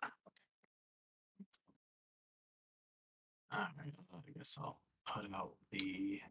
All right, I guess I'll put out the.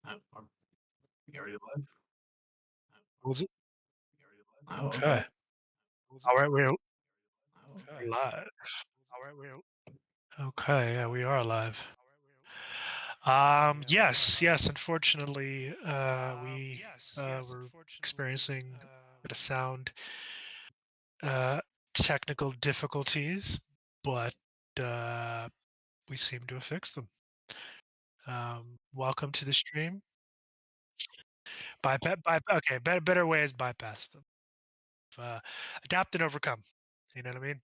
Are we already live? Was it? Oh, Okay. okay. All right, Oh, okay. we're live. Okay, yeah, we are live. Yes. Unfortunately, we were experiencing a bit of sound uh, technical difficulties, but uh, we seem to have fixed them. Welcome to the stream. Okay, better way is bypass them. Adapt and overcome. You know what I mean?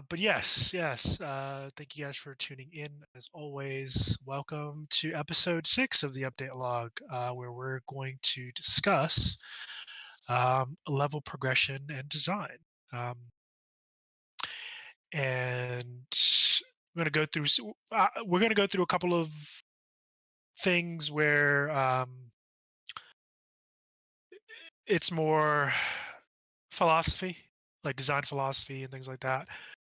But yes. Thank you guys for tuning in. As always, welcome to episode 6 of the update log, where we're going to discuss level progression and design. Um, and we're going to go through a couple of things where it's more philosophy, like design philosophy and things like that.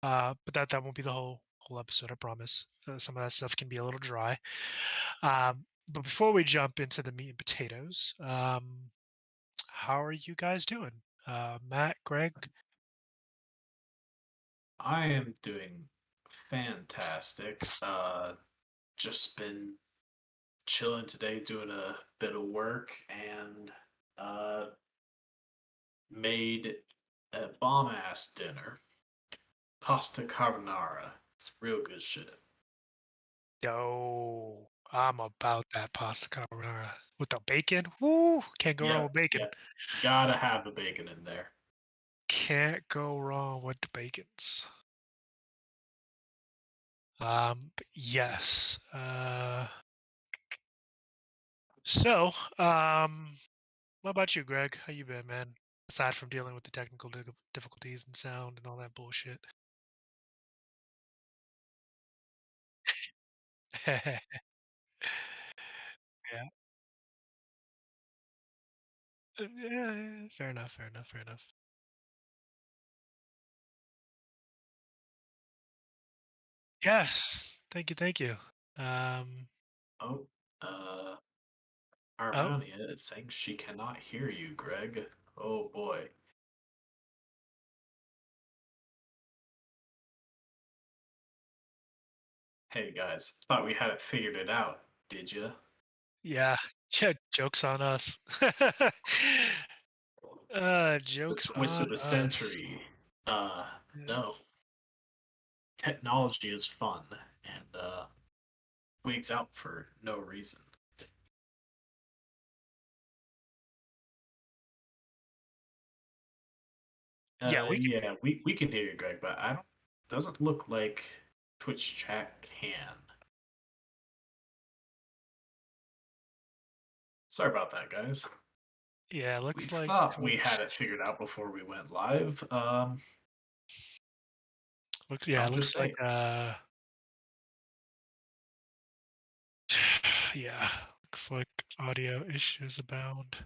But that won't be the whole episode, I promise. Some of that stuff can be a little dry. But before we jump into the meat and potatoes, how are you guys doing? Matt, Greg? I am doing fantastic. Just been chilling today, doing a bit of work, and uh, made a bomb ass dinner. Pasta carbonara. It's real good shit. Yo, I'm about that pasta carbonara with the bacon. Woo! Can't go wrong with Yep, bacon. yep. Gotta have the bacon in there. Can't go wrong with the bacons. But yes. So, what about you, Greg? How you been, man? Aside from dealing with the technical difficulties and sound and all that bullshit. Yeah. Yeah, fair enough. Yes. Thank you. Um, Oh, uh, oh, Harmonia is saying she cannot hear you, Greg. Oh boy. Hey guys, thought we had it figured it out, did ya? yeah. Joke's on us. The Joke's twist on of the us. century. Yeah. No. Technology is fun, and wigs out for no reason. Yeah, we can. Yeah, we can hear you, Greg, but I don't. Doesn't look like Twitch chat can. Sorry about that, guys. Yeah, We looks like thought we had Twitch. it figured out before we went live. I'm just Looks like saying. yeah, looks like audio issues abound.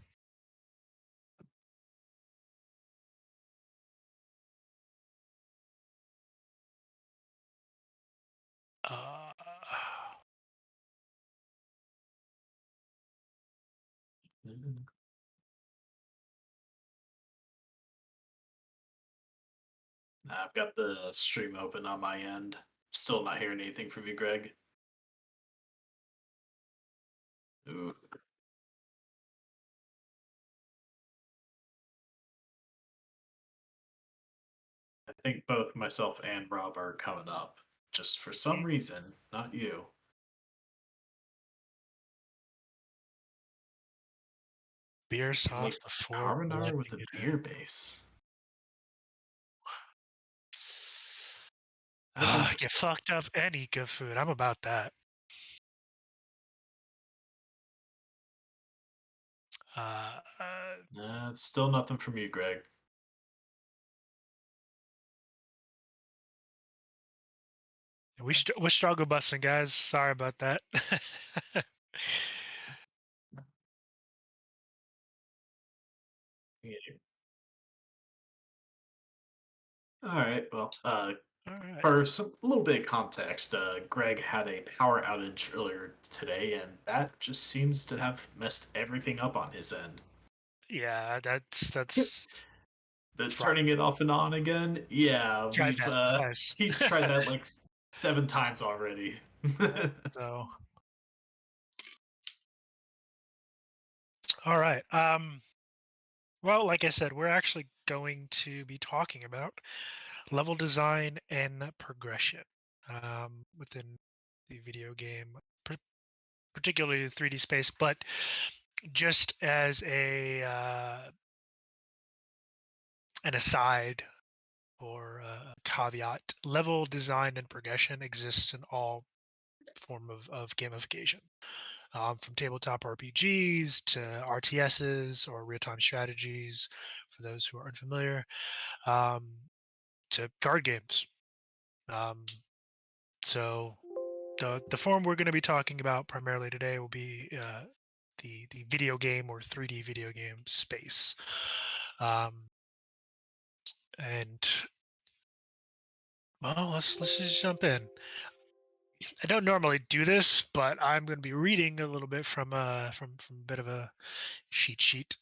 Uh, I've got the stream open on my end. Still not hearing anything from you, Greg. Ooh. think both myself and Rob are coming up. Just for some Mm, reason, not you. beer You sauce like before carbonara with blending a it beer in. base. That's Get interesting. fucked up and eat good food. I'm about that. Uh, uh, Still nothing from you, Greg. we're struggle busting, guys. Sorry about that. Yeah. All right. Well, All right. for some a little bit of context, Greg had a power outage earlier today, and that just seems to have messed everything up on his end. Yeah, that's The it's rough. turning it off and on again, yeah, Tried we've that twice. he's tried that like 7 times already. Yeah. So, all right. Well, like I said, we're actually going to be talking about level design and progression within the video game, particularly the 3D space. But just as an aside or a caveat, level design and progression exists in all form of gamification, from tabletop RPGs to RTSs or real-time strategies, for those who are unfamiliar, um, to card games. Um, so the form we're going to be talking about primarily today will be the video game or 3D video game space. Um, and well, let's just jump in. I don't normally do this, but I'm going to be reading a little bit from a bit of a cheat sheet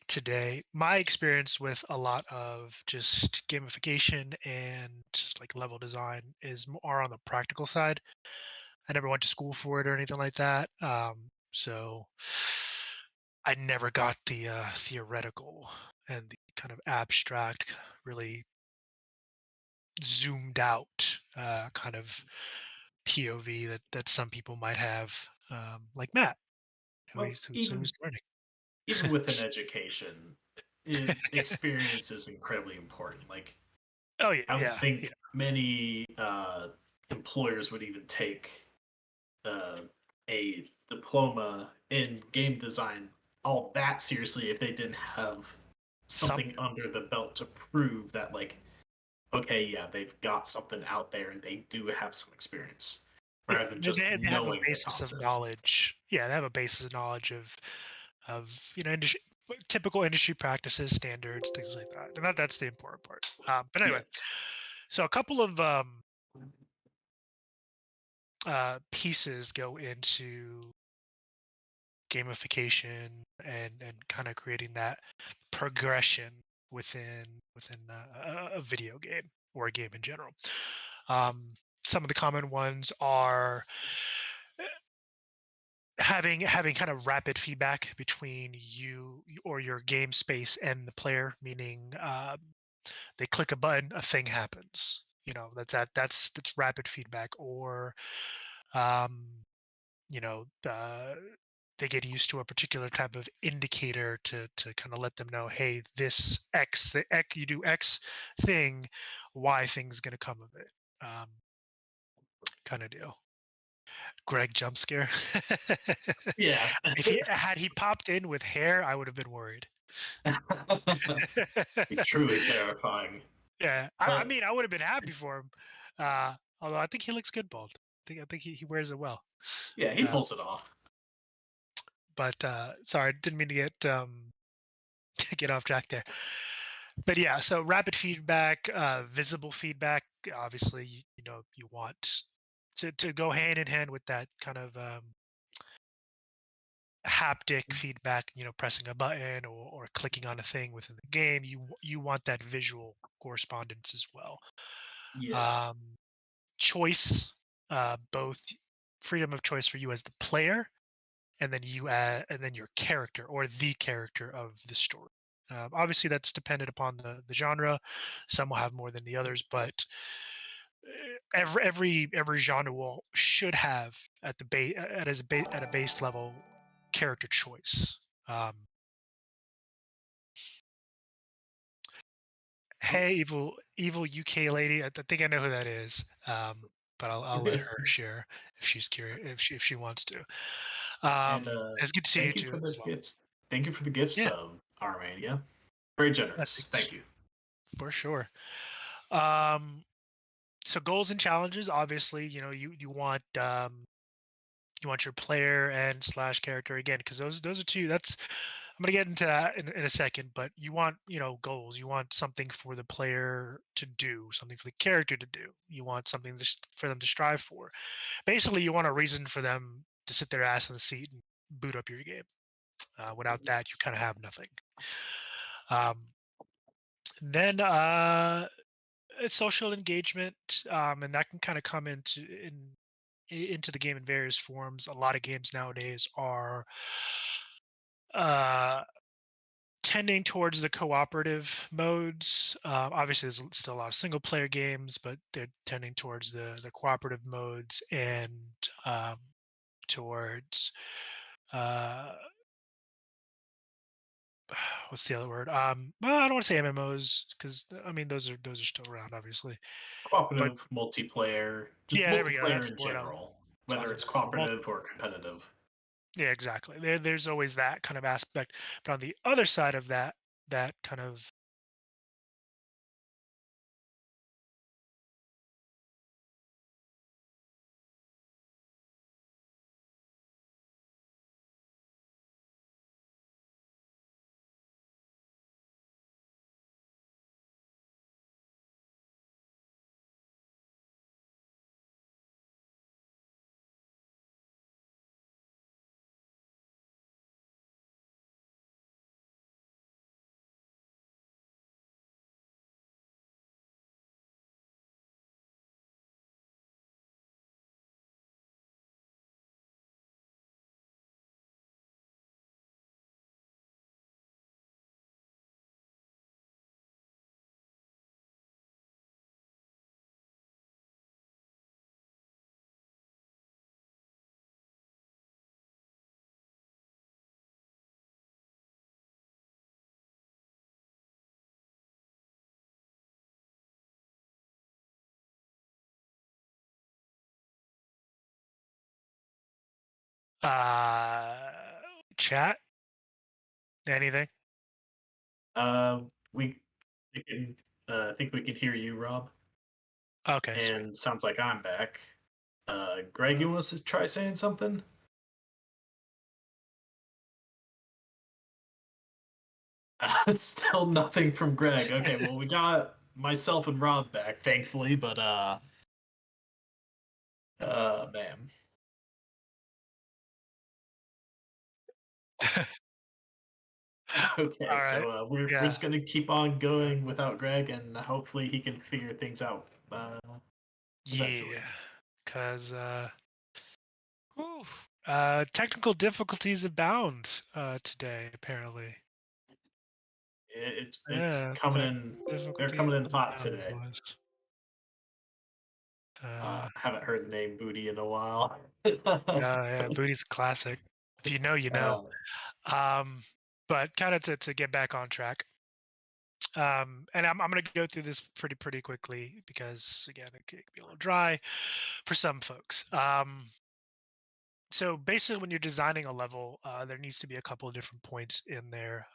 today. My experience with a lot of just gamification and like level design is more on the practical side. I never went to school for it or anything like that. So I never got the theoretical and the kind of abstract, really zoomed out kind of POV that some people might have, like Matt, Well, who's learning. even with an education, experience is incredibly important. Like, Oh yeah, I don't yeah, yeah. think many employers would even take uh, a diploma in game design all that seriously if they didn't have something Something. under the belt to prove that, like, okay, yeah, they've got something out there and they do have some experience, Yeah, rather than just they have a knowing the basis of concepts. knowledge. Yeah, they have a basis of knowledge of industry, typical industry practices, standards, things like that. And that's the important part. But anyway, Yeah. so a couple of pieces go into gamification and kind of creating that progression within a video game or a game in general. Um, some of the common ones are having kind of rapid feedback between you or your game space and the player, meaning they click a button, a thing happens. That's rapid feedback. Or um, you know uh, they get used to a particular type of indicator to kind of let them know, hey, this X, the X, you do X thing, Y thing's going to come of it, kind of deal. Greg jump scare. Yeah. If he had he popped in with hair, I would have been worried. Truly terrifying. Yeah, I But mean, I would have been happy for him. Although I think he looks good bald. I think he wears it well. yeah, he Uh, pulls it off. but sorry, didn't mean to get get off track there. But yeah, so rapid feedback, visible feedback. Obviously, you want to go hand in hand with that kind of haptic feedback. Pressing a button or clicking on a thing within the game. You want that visual correspondence as well. Yeah. Um, choice, both freedom of choice for you as the player, and then your character or the character of the story. Obviously, that's dependent upon the genre. Some will have more than the others, but every genre will should have at the base at a base level character choice. Um, Oh, hey, evil UK lady, I think I know who that is. But I'll let her share if she's curious if she wants to. and It's good to see you thank you too for the as well. gifts. Thank you for the gifts, Yeah, Armania. Very I generous. think Thank you. for sure. Um, so goals and challenges, obviously, you want your player and slash character again because those are two. That's I'm gonna get into that in a second, but you want goals. You want something for the player to do, something for the character to do. You want something for them to strive for. Basically, you want a reason for them to sit their ass in the seat and boot up your game. Without that, you kind of have nothing. Um, then it's social engagement, and that can kind of come into the game in various forms. A lot of games nowadays are uh, tending towards the cooperative modes. Obviously, there's still a lot of single player games, but they're tending towards the cooperative modes and um, towards uh, what's the other word? Well, I don't want to say MMOs because I mean those are still around, obviously. But Cooperative, multiplayer, just yeah, there we go. multiplayer That's in the word I was general, whether talking it's about. So cooperative or competitive. yeah, exactly. There's always that kind of aspect. But on the other side of that kind of uh, chat, anything. We can, I think we can hear you, Rob, Okay, sweet. and sounds like I'm back. Greg, you want to try saying something? Still nothing from Greg. Okay, well we got myself and Rob back, thankfully, but man. All Okay, right. so we're Yeah. just gonna keep on going without Greg, and hopefully he can figure things out eventually. Yeah. Cause whew, technical difficulties abound today, apparently. It's Yeah, coming technical in. They're difficulties coming in hot abound, today. boys. Uh, Haven't heard the name Booty in a while. yeah, Booty's a classic. If you know, you know. uh, Um, but kind of to get back on track. And I'm going to go through this pretty quickly because again, it could be a little dry for some folks. So basically, when you're designing a level, there needs to be a couple of different points in there.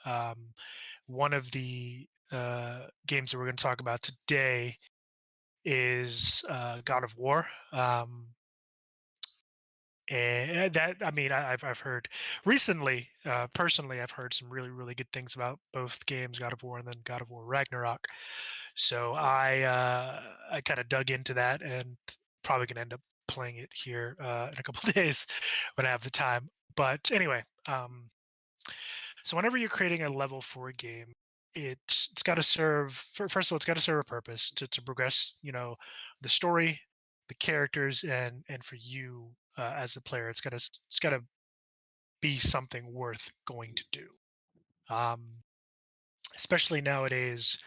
One of the games that we're going to talk about today is God of War. And that I mean, I've heard recently, personally, I've heard some really good things about both games, God of War and then God of War Ragnarok. So I kind of dug into that and probably gonna end up playing it here in a couple of days when I have the time. But anyway, so whenever you're creating a level for a game, it's got to serve. First of all, it's got to serve a purpose to progress. The story, the characters, and for you as a player, it's got to be something worth going to do. Um, especially nowadays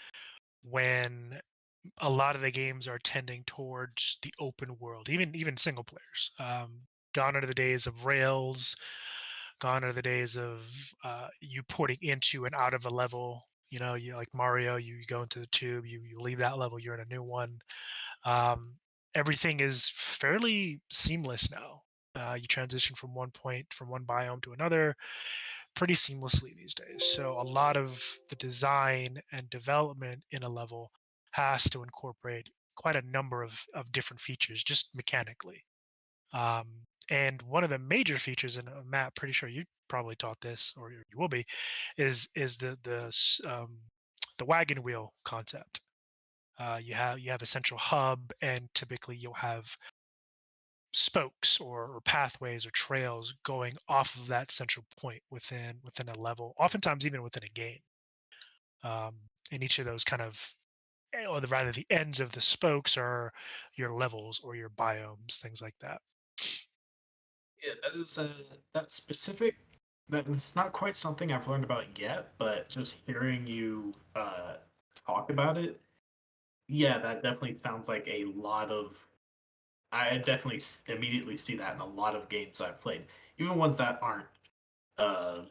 when a lot of the games are tending towards the open world, even single players. Gone are the days of Rails. Gone are the days of you porting into and out of a level. You know, you like Mario, you go into the tube, you leave that level, you're in a new one. Um, Everything is fairly seamless now. You transition from one point, from one biome to another, pretty seamlessly these days. So a lot of the design and development in a level has to incorporate quite a number of different features just mechanically. And one of the major features, and Matt, pretty sure you probably taught this, or you will be, is the wagon wheel concept. You have a central hub, and typically you'll have spokes or pathways or trails going off of that central point within a level, oftentimes even within a game. And each of those kind of, or rather, the ends of the spokes are your levels or your biomes, things like that. Yeah, that is that specific. That it's not quite something I've learned about yet, but just hearing you talk about it, yeah, that definitely sounds like a lot of. I definitely immediately see that in a lot of games I've played, even ones that aren't uh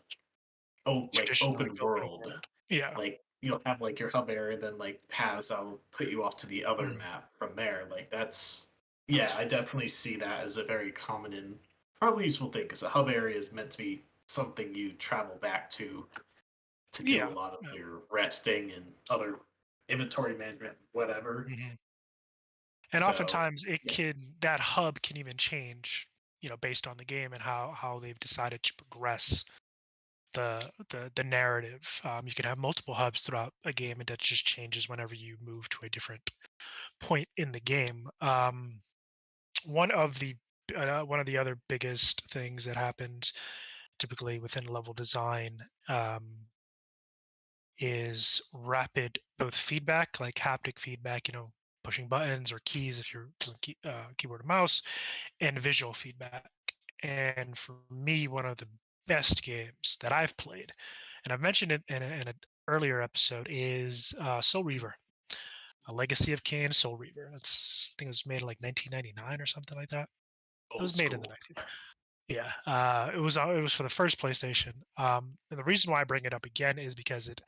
like Traditional, like open open world. world. Yeah. Like you'll have like your hub area, then like paths that'll put you off to the other Mm. map from there. Like that's yeah, I definitely see that as a very common and probably useful thing because a hub area is meant to be something you travel back to do a Yeah. lot of Yeah. your resting and other inventory management, whatever. Mhm. And So oftentimes yeah, that hub can even change, based on the game and how they've decided to progress the narrative. You can have multiple hubs throughout a game, and that just changes whenever you move to a different point in the game. One of the one of the other biggest things that happens typically within level design is rapid both feedback, like haptic feedback, pushing buttons or keys if you're doing keyboard and mouse, and visual feedback. And for me, one of the best games that I've played, and I've mentioned it in an earlier episode, is Soul Reaver, A Legacy of Kain. Soul Reaver. I think it was made in like 1999 or something like that. It old was made in the school. 90s. Yeah, it was for the first PlayStation. And the reason why I bring it up again is because it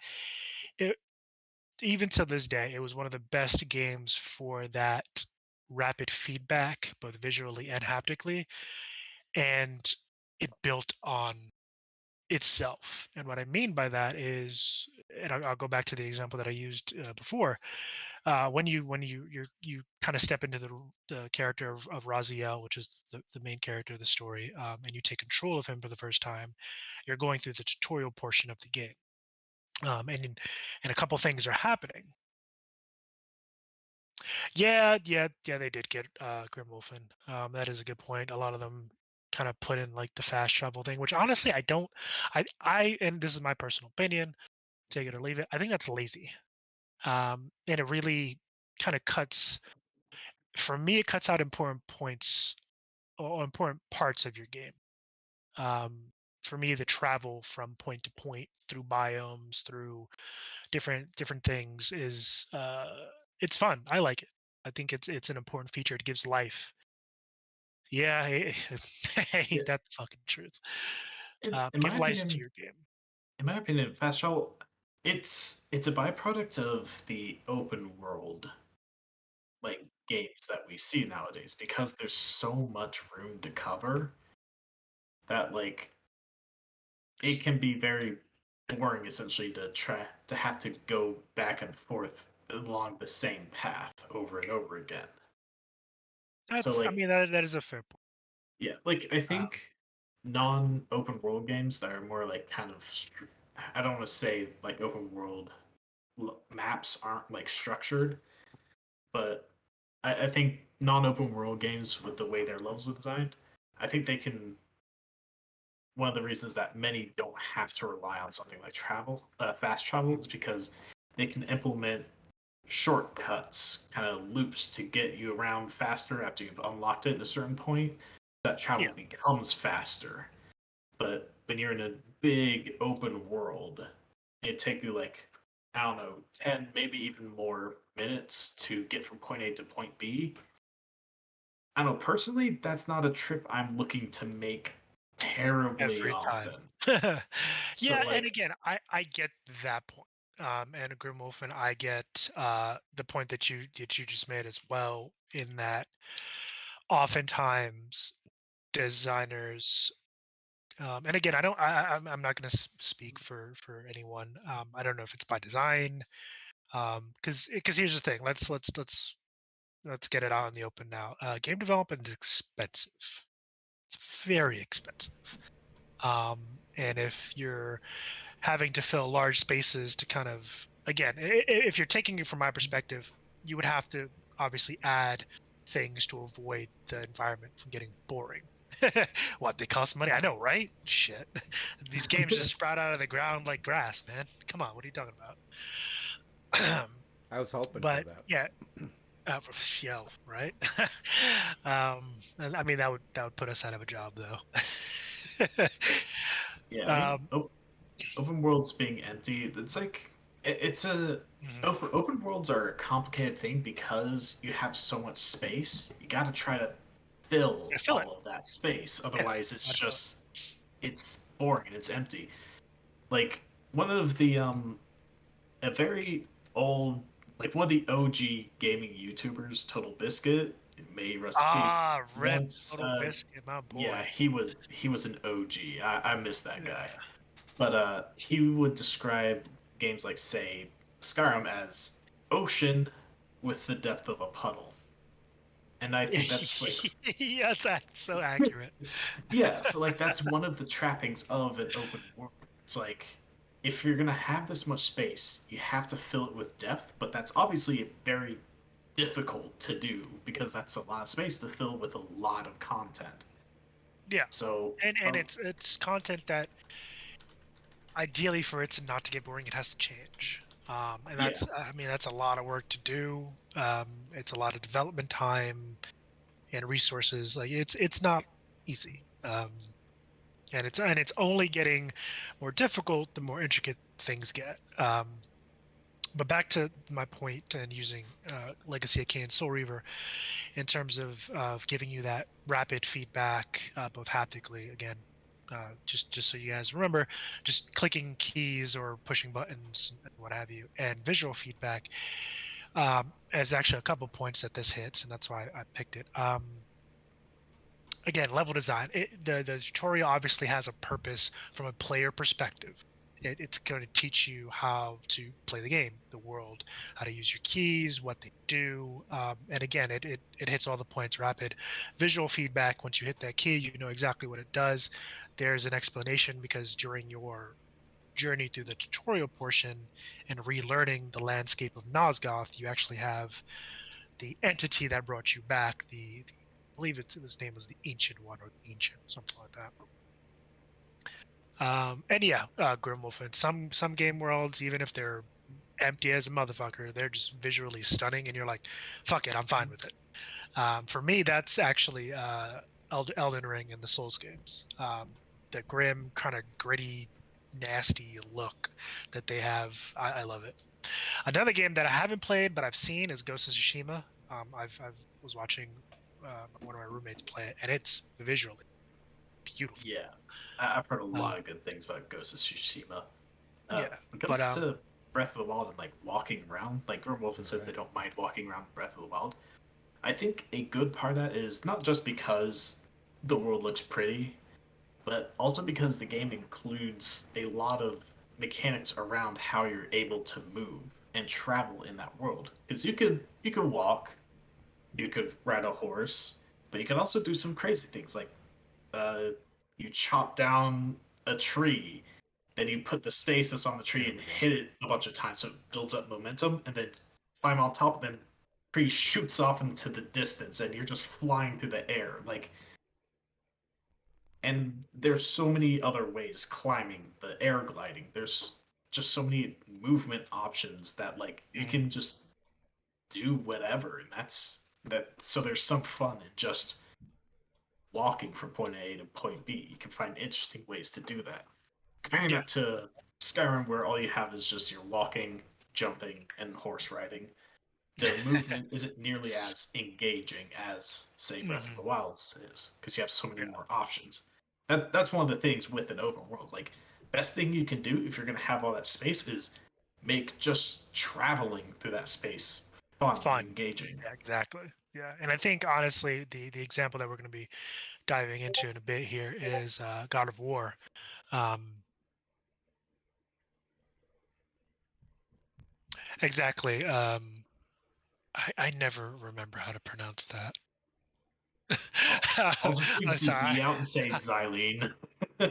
even to this day, it was one of the best games for that rapid feedback, both visually and haptically, and it built on itself. And what I mean by that is, and I'll go back to the example that I used before. When you kind of step into the character of Raziel, which is the main character of the story, and you take control of him for the first time, you're going through the tutorial portion of the game, and a couple things are happening. Yeah, they did get Grimwolfen. That is a good point. A lot of them kind of put in like the fast travel thing, which honestly I don't. And this is my personal opinion. Take it or leave it. I think that's lazy. And it really kind of cuts. For me, it cuts out important points or important parts of your game. Um, for me, the travel from point to point through biomes, through different things is it's fun. I like it. I think it's an important feature. It gives life. Yeah, Yeah, ain't that the fucking truth? in my Give life to opinion, your game. fast travel it's a byproduct of the open world like games that we see nowadays because there's so much room to cover that like it can be very boring essentially to have to go back and forth along the same path over and over again. So I like mean, that is a fair point. yeah, like I Uh, think non-open world games that are more like kind of I don't want to say like open world maps aren't like structured, but I think non-open world games with the way their levels are designed, I think they can. One of the reasons that many don't have to rely on something like fast travel, is because they can implement shortcuts, kind of loops to get you around faster after you've unlocked it at a certain point. That travel yeah, becomes faster. But when you're in a big open world, it take you like I don't know, 10, maybe even more minutes to get from point A to point B. I don't know, personally, that's not a trip I'm looking to make terribly every time. often. Yeah, So, and like, again, I get that point. And Grimwolf, and I get the point that you just made as well. In that, oftentimes designers, and again, I don't, I'm not going to speak for anyone. I don't know if it's by design, because here's the thing. Let's get it out in the open now. Game development is expensive. It's very expensive. And if you're having to fill large spaces to kind of, again, if you're taking it from my perspective, you would have to obviously add things to avoid the environment from getting boring. What, they cost money? I know, right? Shit. These games just sprout out of the ground like grass, man. Come on, what are you talking about? I was hoping for But that. yeah, yeah, right. And I mean that would put us out of a job though. yeah, I mean, um, open worlds being empty, it's like, it's a. mhm. Open worlds are a complicated thing because you have so much space. You got to try to fill Yeah, fill it. all of that space. Yeah, Otherwise, it's gotta fill it. just, it's boring and it's empty. Like, one of the, a very old, like one of the OG gaming YouTubers, Total Biscuit, may rest in peace. Ah, Rip Once, Little Biscuit, my yeah, boy. he was an OG. I miss that Yeah. guy. But he would describe games like, say, Skyrim as ocean with the depth of a puddle, and I think that's like, Yes, that's so accurate. yeah. So like that's one of the trappings of an open world. It's like, if you're gonna have this much space, you have to fill it with depth, but that's obviously very difficult to do because that's a lot of space to fill with a lot of content. Yeah, So and it's content that ideally for it to not to get boring, it has to change. And yeah, that's, I mean, that's a lot of work to do. It's a lot of development time and resources. Like it's not easy. And it's only getting more difficult the more intricate things get. But back to my point and using Legacy of Kain Soul Reaver in terms of giving you that rapid feedback, both haptically, again, just so you guys remember, just clicking keys or pushing buttons and what have you, and visual feedback. As actually a couple points that this hits, and that's why I picked it. Again, level design. The tutorial obviously has a purpose from a player perspective. It's going to teach you how to play the game, the world, how to use your keys, what they do, and again, it hits all the points rapid. Visual feedback. Once you hit that key, you know exactly what it does. There's an explanation because during your journey through the tutorial portion and relearning the landscape of Nosgoth, you actually have the entity that brought you back, I believe his name was the Ancient One or the Ancient, something like that. And yeah, Grimwolf and some game worlds, even if they're empty as a motherfucker, they're just visually stunning, and you're like, fuck it, I'm fine with it. For me, that's actually Elden Ring and the Souls games. The grim, kind of gritty, nasty look that they have, I love it. Another game that I haven't played but I've seen is Ghost of Tsushima. I've was watching one of my roommates play it, and it's visually beautiful. yeah. I've heard a Um, lot of good things about Ghost of Tsushima. yeah, When it but comes to Breath of the Wild and like walking around, like Grimwolfen says Okay. they don't mind walking around Breath of the Wild. I think a good part of that is not just because the world looks pretty, but also because the game includes a lot of mechanics around how you're able to move and travel in that world. Because you could walk, you could ride a horse, but you can also do some crazy things like, uh, you chop down a tree, then you put the stasis on the tree There and we go. hit it a bunch of times so it builds up momentum, and then climb on top, and then tree shoots off into the distance, and you're just flying through the air. Like, and there's so many other ways climbing, the air gliding. There's just so many movement options that like you mm, can just do whatever, and that's that. So there's some fun in just walking from point A to point B. You can find interesting ways to do that. Comparing yeah, that to Skyrim, where all you have is just you're walking, jumping and horse riding, the movement isn't nearly as engaging as, say, Breath of the Wild is, because you have so many Yeah. more options. That's one of the things with an open world. Like, best thing you can do if you're gonna have all that space is make just traveling through that space fun and Fun. engaging. Yeah, exactly. Yeah, and I think honestly, the example that we're going to be diving into in a bit here is God of War. Um, exactly. I never remember how to pronounce that. I'll just I'm leave the sorry. E out and say Xylene.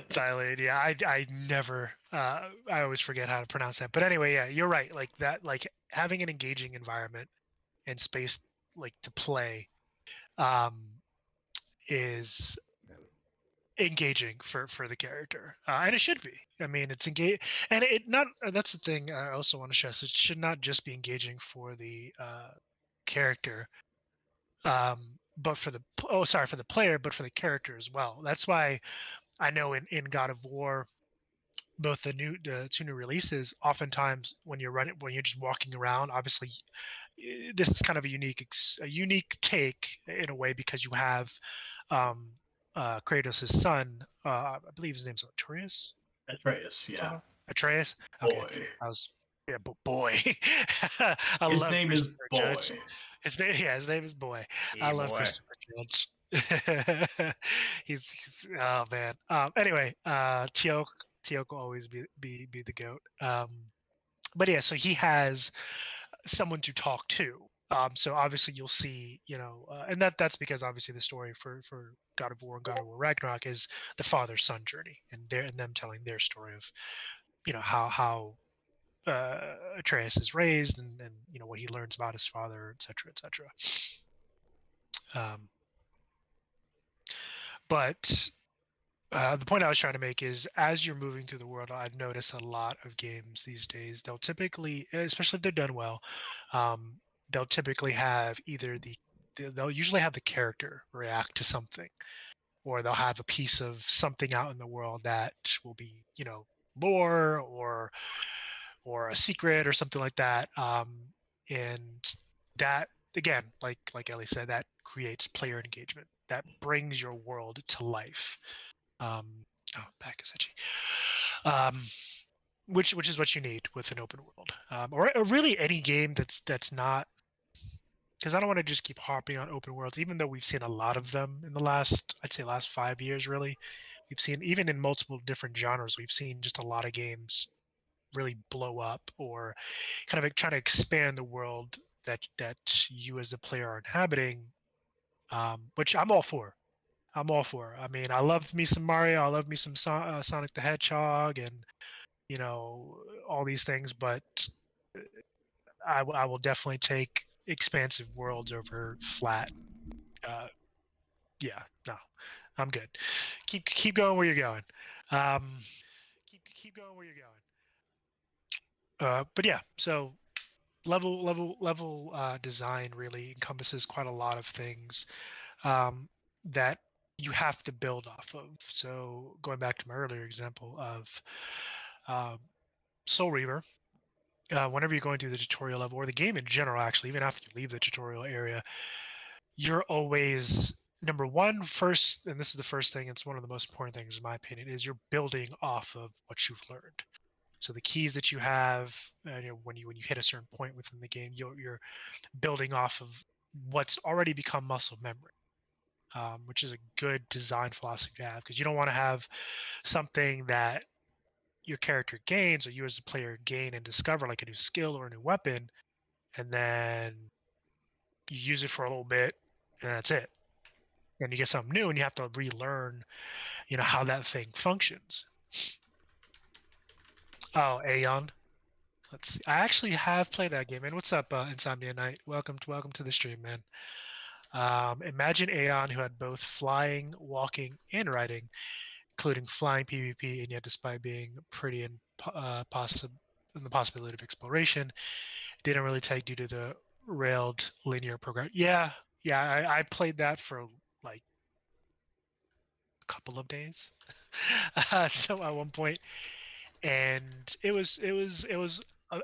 Silent. Yeah, I never. I always forget how to pronounce that. But anyway, yeah, you're right. Like that. Like having an engaging environment and space like to play um, is engaging for the character, and it should be. I mean, it's engage, and it not. That's the thing. I also want to stress: it should not just be engaging for the character, but for the for the player, but for the character as well. That's why I know in God of War, both the two new releases, oftentimes when you're just walking around, obviously this is kind of a unique take in a way because you have um, Kratos' son. I believe his name's Atreus. Atreus, yeah. Atreus. Okay, Boy. I was yeah, but boy, I His love name is Christopher Judge. Boy. His name is Boy. I Hey, love boy. Christopher Judge. He's oh man. Anyway, Teok will always be the goat. But yeah, so he has someone to talk to. So obviously you'll see, and that's because obviously the story for God of War and God of War Ragnarok is the father son journey, and them telling their story of, how Atreus is raised, and what he learns about his father, etc., etc. Um, but the point I was trying to make is, as you're moving through the world, I've noticed a lot of games these days. They'll typically, especially if they're done well, um, they'll typically have they'll usually have the character react to something, or they'll have a piece of something out in the world that will be, lore or a secret or something like that. And that again, like Ellie said, that creates player engagement. That brings your world to life. Back is itchy. Um, which is what you need with an open world, or really any game that's not. Because I don't want to just keep harping on open worlds, even though we've seen a lot of them in the I'd say last 5 years. Really, we've seen even in multiple different genres. We've seen just a lot of games really blow up, or kind of try to expand the world that you as the player are inhabiting, which I'm all for. I'm all for. I mean, I love me some Mario. I love me some Sonic the Hedgehog, and you know all these things. But I will definitely take expansive worlds over flat. Uh, yeah, no, I'm good. Keep going where you're going. Keep going where you're going. But yeah, so level design really encompasses quite a lot of things um, that you have to build off of. So going back to my earlier example of um, Soul Reaver, whenever you're going through the tutorial level, or the game in general, actually, even after you leave the tutorial area, you're always number one first, and this is the first thing. It's one of the most important things, in my opinion, is you're building off of what you've learned. So the keys that you have, when you hit a certain point within the game, you're building off of what's already become muscle memory, which is a good design philosophy to have, because you don't want to have something that your character gains, or you as a player gain and discover, like a new skill or a new weapon, and then you use it for a little bit, and that's it. And you get something new, and you have to relearn, how that thing functions. Oh, Aeon. Let's see. I actually have played that game, man. What's up, Insomnia Knight? Welcome to the stream, man. Imagine Aeon, who had both flying, walking, and riding, including flying PvP, and yet despite being pretty and the possibility of exploration, didn't really take due to the railed linear program. Yeah, I played that for like a couple of days. So at one point, and it was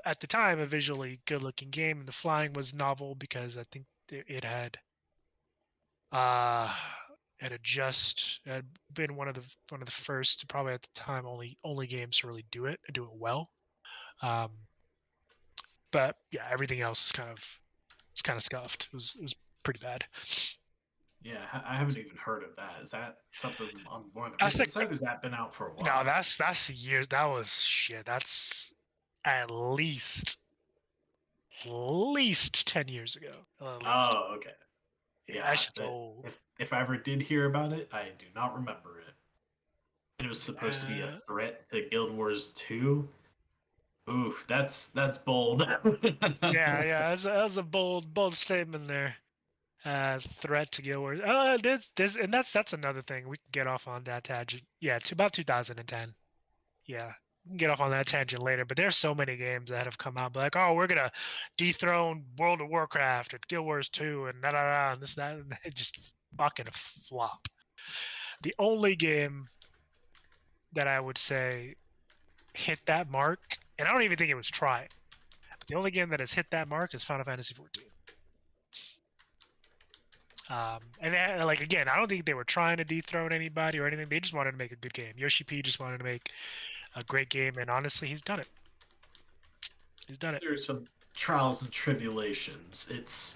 at the time, a visually good-looking game, and the flying was novel because I think it had had been one of the first, probably at the time, only games to really do it well. But yeah, everything else is kind of scuffed. It was pretty bad. Yeah, I haven't even heard of that. Is that something on more of the That's recent like side, or has that been out for a no, while? that's years. That was shit. That's at least 10 years ago. At least. Oh, okay. Yeah, that Yeah, shit's old. if I ever did hear about it, I do not remember it. It was supposed to be a Uh, threat to Guild Wars 2. Oof, that's bold. yeah, that's a bold statement there. Threat to Guild Wars. This, and that's another thing. We can get off on that tangent. Yeah, it's about 2010. Yeah, we can get off on that tangent later. But there's so many games that have come out, like, oh, we're gonna dethrone World of Warcraft and Guild Wars 2 and da da da and this that, and it just fucking flop. The only game that I would say hit that mark, and I don't even think it was trying, but the only game that has hit that mark is Final Fantasy 14. And like again, I don't think they were trying to dethrone anybody or anything. They just wanted to make a good game. Yoshi P just wanted to make a great game, and honestly, he's done it. He's done it. There's some trials and tribulations. It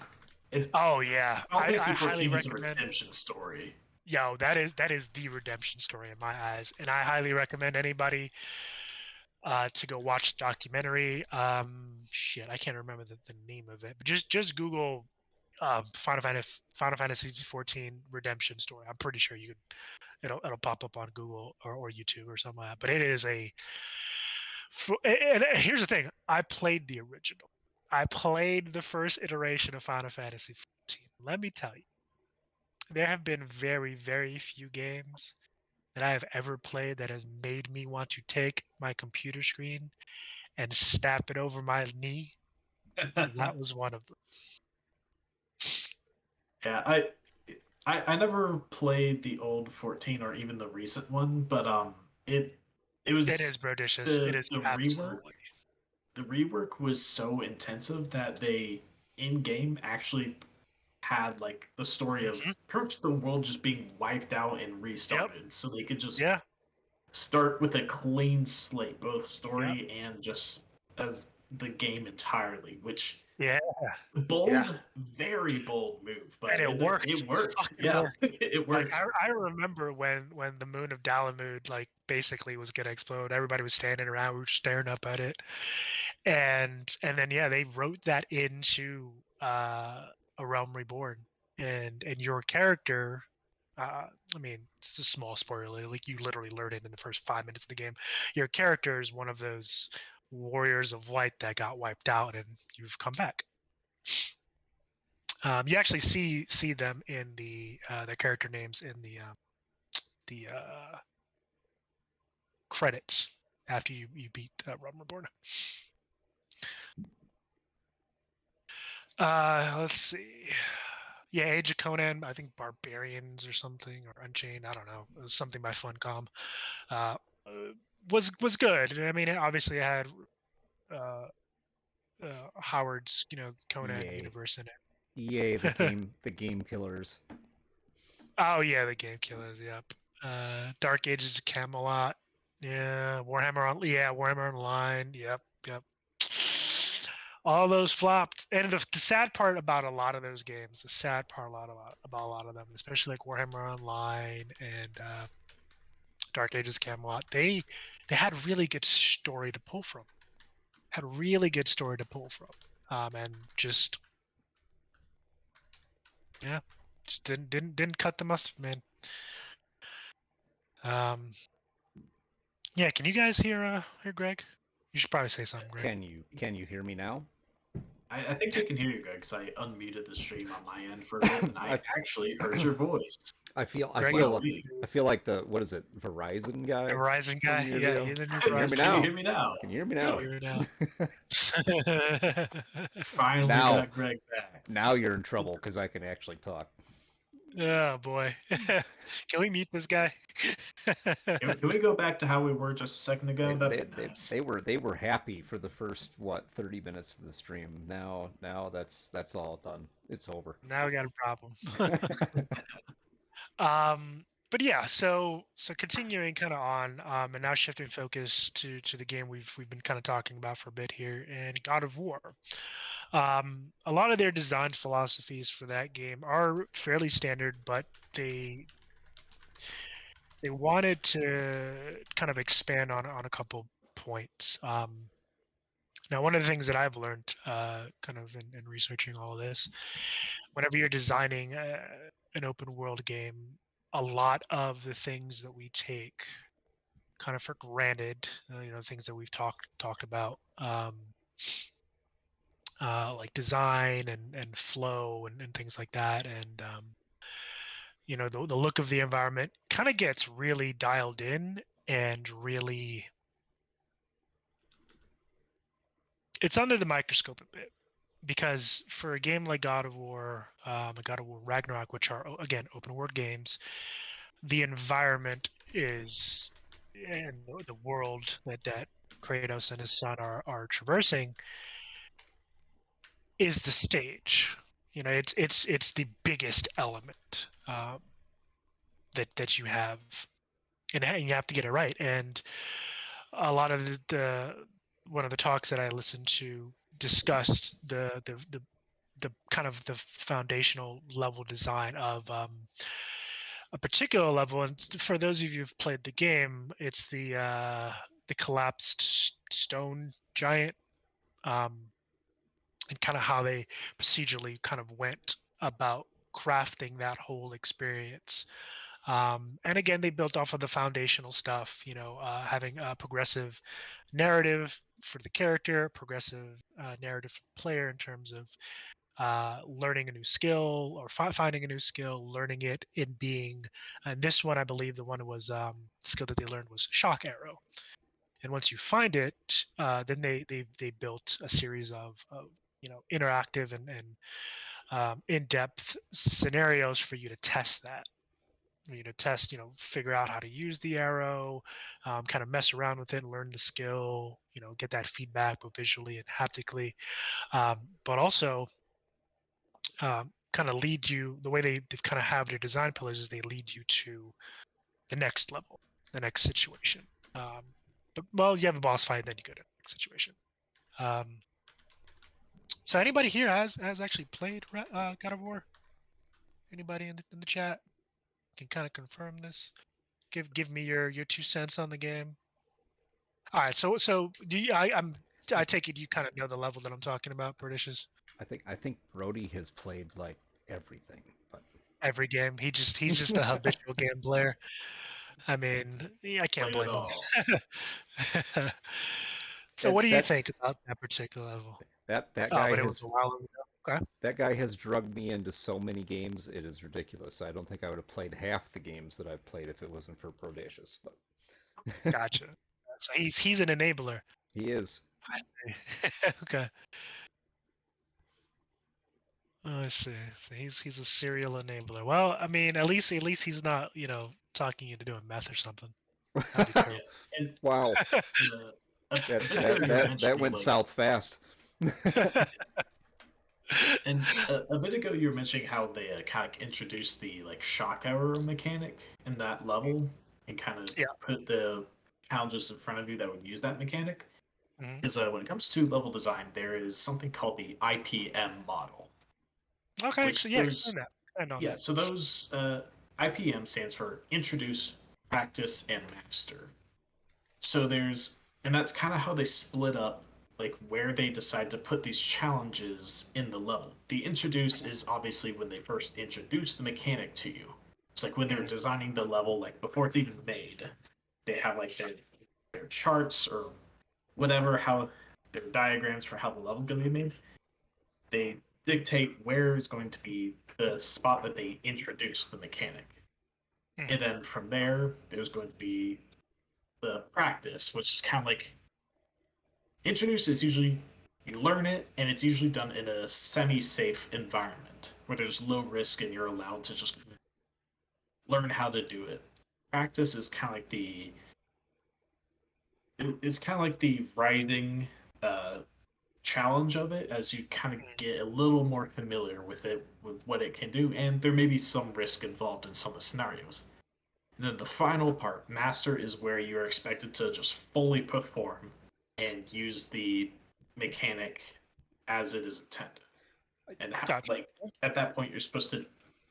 Oh yeah, Final I Fantasy highly 14 is a recommend. redemption story. Yo, that is the redemption story in my eyes, and I highly recommend anybody to go watch the documentary. Shit, I can't remember the name of it, but just Google Final Fantasy 14 redemption story. I'm pretty sure you could it'll pop up on Google or YouTube or something like that. But it is and here's the thing: I played the original. I played the first iteration of Final Fantasy 14. Let me tell you, there have been very, very few games that I have ever played that has made me want to take my computer screen and snap it over my knee. And that was one of them. Yeah, I never played the old 14 or even the recent one, but it it It is was Brodicious. It the is the rework absolutely. the rework was so intensive that they in game actually had like the story of Hmm. pretty much the world just being wiped out and Yep. restarted, so they could just Yeah. start with a clean slate, both Yep. story and just as the game entirely, which Yeah. Yeah. bold, very bold move, And but it worked. it It worked. fucking Yeah, worked. it Like worked. I remember when the moon of Dalamud like basically was gonna explode. Everybody was standing around. We were staring up at it, and then yeah, they wrote that into a Realm Reborn, and your character. I mean, it's a small spoiler. Like you literally learn it in the first 5 minutes of the game. Your character is one of those warriors of light that got wiped out, and you've come back. You actually see them in the character names in the credits after you beat Realm Reborn. Let's see. Yeah, Age of Conan. I think Barbarians or something, or Unchained. I don't know. It was something by Funcom. Uh, was good. I mean, obviously, it had uh, Howard's Conan Yay. universe in it. Yay, the game killers. Oh yeah, the Game Killers. Yep. Dark Ages of Camelot. Yeah, Warhammer Online. Yep. All those flopped. And the sad part about a lot of those games, the sad part about a lot of them, especially like Warhammer Online and Dark Ages Camelot, they had really good story to pull from. Had really good story to pull from, and just just didn't cut the mustard, man. Yeah, can you guys hear Greg? You should probably say something, Greg. Can you hear me now? I think I can hear you, Greg, because I unmuted the stream on my end for a bit, and I actually heard your voice. I feel Greg is Luckily. I feel like the what is it, Verizon guy? the Verizon guy. from years Yeah, ago? you're the new Can you hear me Verizon. now? Can you hear me now? Can you hear me Can now? you hear me now? Finally Now- got Greg back. Now you're in trouble because I can actually talk. Oh boy. Can we meet this guy? Can we go back to how we were just a second ago? That'd be nice. They were happy for the first 30 minutes of the stream. Now that's all done. It's over. Now we got a problem. But yeah, so continuing kind of on, and now shifting focus to the game we've been kind of talking about for a bit here, and God of War. A lot of their design philosophies for that game are fairly standard, but they wanted to kind of expand on a couple points. Now, one of the things that I've learned, kind of in researching all of this, whenever you're designing an open world game, a lot of the things that we take kind of for granted, things that we've talked about, like design and flow and things like that, and the look of the environment kind of gets really dialed in and really it's under the microscope a bit, because for a game like God of War, and God of War Ragnarok, which are again open world games, the environment is and the world that Kratos and his son are traversing is the stage. It's the biggest element that you have, and you have to get it right. And a lot of the one of the talks that I listened to discussed the kind of the foundational level design of a particular level. And for those of you who've played the game, it's the collapsed stone giant, and kind of how they procedurally kind of went about crafting that whole experience. And again, they built off of the foundational stuff, having a progressive narrative for the character, progressive narrative for the player in terms of learning a new skill or finding a new skill, learning it in being. And this one, I believe, the one was the skill that they learned was shock arrow. And once you find it, then they built a series of interactive and in-depth scenarios for you to test that. Figure out how to use the arrow, kind of mess around with it, learn the skill, get that feedback both visually and haptically, but also kind of lead you. The way they kind of have their design pillars is they lead you to the next level, the next situation. Well, you have a boss fight, then you go to the next situation. So anybody here has actually played God of War? Anybody in the chat can kind of confirm this? Give me your 2 cents on the game. All right, so do you, I take it you kind of know the level that I'm talking about, British's. I think Brody has played like everything, but Every game, he's just a habitual game player. I mean, I can't Played it blame all. him. So what do you that think about that particular level? that Oh, guy but it was has a while ago. Okay. that guy has drugged me into so many games. It is ridiculous. I don't think I would have played half the games that I've played if it wasn't for Brodacious. But Gotcha. So he's an enabler. he is. I see. Okay. Oh, I see. So he's a serial enabler. Well, I mean, at least he's not, talking you into doing meth or something. That'd be terrible. And Wow, a that bit ago you were that mentioning went like, south fast. and a bit ago you were mentioning how they kind of introduced the like shock arrow mechanic in that level and kind of Yeah. put the challenges in front of you that would use that mechanic. Mhm. Because when it comes to level design, there is something called the IPM model. Okay. Which So yeah, there's explain that. Expand on yeah, that. so those IPM stands for introduce, practice, and master. So and that's kind of how they split up like where they decide to put these challenges in the level. The introduce is obviously when they first introduce the mechanic to you. It's like when they're Mhm. designing the level, like before it's even made, they have like their charts or whatever, how their diagrams for how the level's going to be made. They dictate where is going to be the spot that they introduce the mechanic. Mhm. And then from there, there's going to be the practice, which is kind of like introduce is usually you learn it, and it's usually done in a semi-safe environment where there's low risk and you're allowed to just learn how to do it. Practice is kind of like it's kind of like the rising challenge of it as you kind of get a little more familiar with it, with what it can do, and there may be some risk involved in some of the scenarios. And then the final part, master, is where you are expected to just fully perform and use the mechanic as it is intended. And Gotcha. like at that point, you're supposed to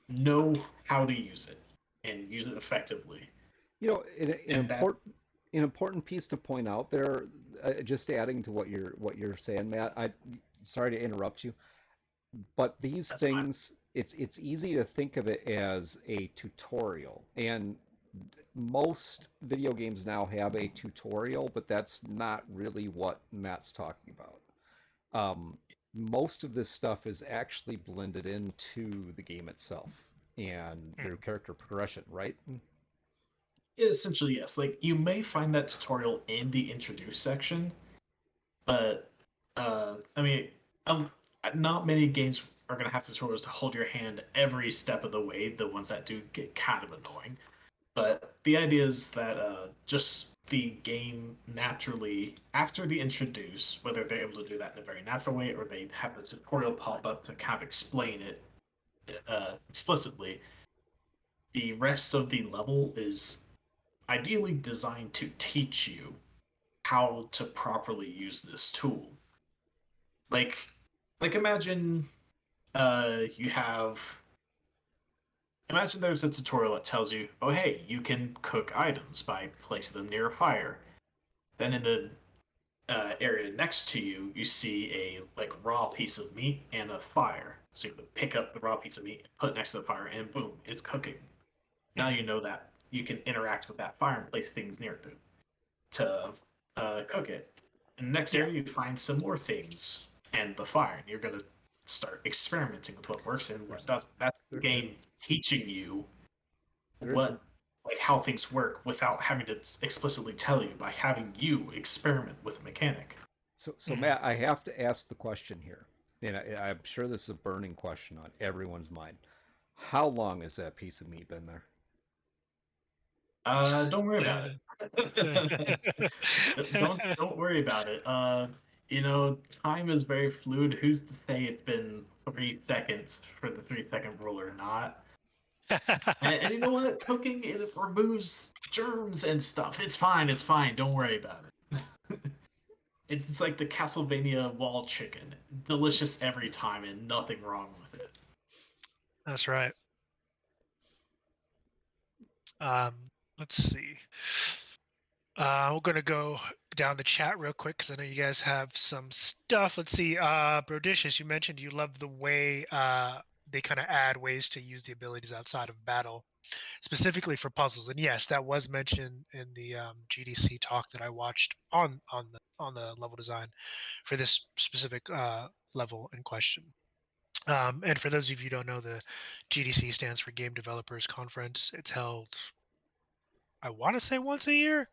know how to use it and use it effectively. You know, And that an important piece to point out there, just adding to what you're saying, Matt. I sorry to interrupt you, but these that's fine. things, it's easy to think of it as a tutorial, and most video games now have a tutorial, but that's not really what Matt's talking about. Most of this stuff is actually blended into the game itself and their character progression, right? Essentially, yes. Like you may find that tutorial in the introduce section, but I mean, um, not many games are gonna have tutorials to hold your hand every step of the way. The ones that do get kind of annoying, but the idea is that just the game naturally after the introduce, whether they're able to do that in a very natural way or they have a tutorial pop up to kind of explain it explicitly, the rest of the level is ideally designed to teach you how to properly use this tool. Like, like imagine you have imagine there's a tutorial that tells you, oh hey, you can cook items by placing them near a fire. Then in the area next to you, you see a like raw piece of meat and a fire. So you can pick up the raw piece of meat, put it next to the fire, and boom, it's cooking. Now you know that you can interact with that fire and place things near it to cook it. In the next Yeah. area, you find some more things and the fire, and you're gonna start experimenting with what works and what doesn't. That's the game teaching you what like how things work without having to explicitly tell you by having you experiment with a mechanic. So Matt, I have to ask the question here, and I'm sure this is a burning question on everyone's mind. How long has that piece of meat been there? Don't worry about it. Don't worry about it. You know, time is very fluid. Who's to say it's been 3 seconds for the 3 second rule or not? And you know what? Cooking it removes germs and stuff. It's fine. It's fine. Don't worry about it. It's like the Castlevania wall chicken. Delicious every time and nothing wrong with it. That's right. Let's see. We're gonna go down the chat real quick because I know you guys have some stuff. Let's see. Brodicious, you mentioned you love the way they kind of add ways to use the abilities outside of battle, specifically for puzzles. And yes, that was mentioned in the GDC talk that I watched on the level design for this specific level in question. And for those of you who don't know, the GDC stands for Game Developers Conference. It's held, I want to say, once a year,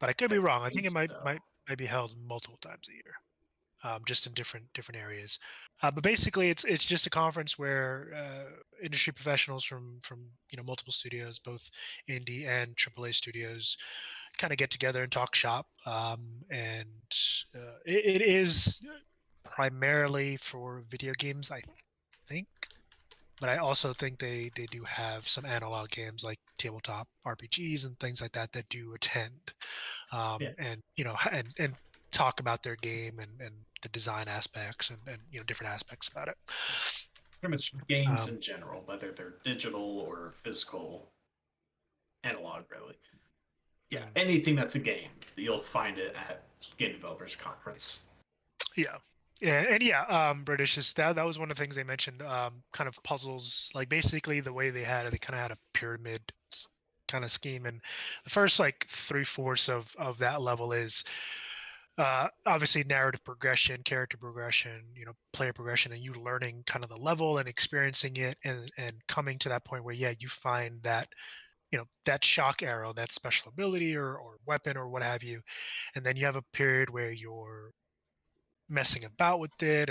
but I could be wrong. I think it might be held multiple times a year, just in different areas. But basically, it's just a conference where industry professionals from multiple studios, both indie and AAA studios, kind of get together and talk shop. And it is primarily for video games, I think. But I also think they do have some analog games like tabletop RPGs and things like that that do attend, and and talk about their game and the design aspects and different aspects about it. Pretty much games in general, whether they're digital or physical, analog, really. Yeah, anything that's a game, you'll find it at Game Developers Conference. Yeah. British is that was one of the things they mentioned. Kind of puzzles, like basically the way they kind of had a pyramid kind of scheme, and the first like 3/4 of that level is obviously narrative progression, character progression, player progression, and you learning kind of the level and experiencing it, and coming to that point where you find that that shock arrow, that special ability or weapon or what have you, and then you have a period where you're messing about with it,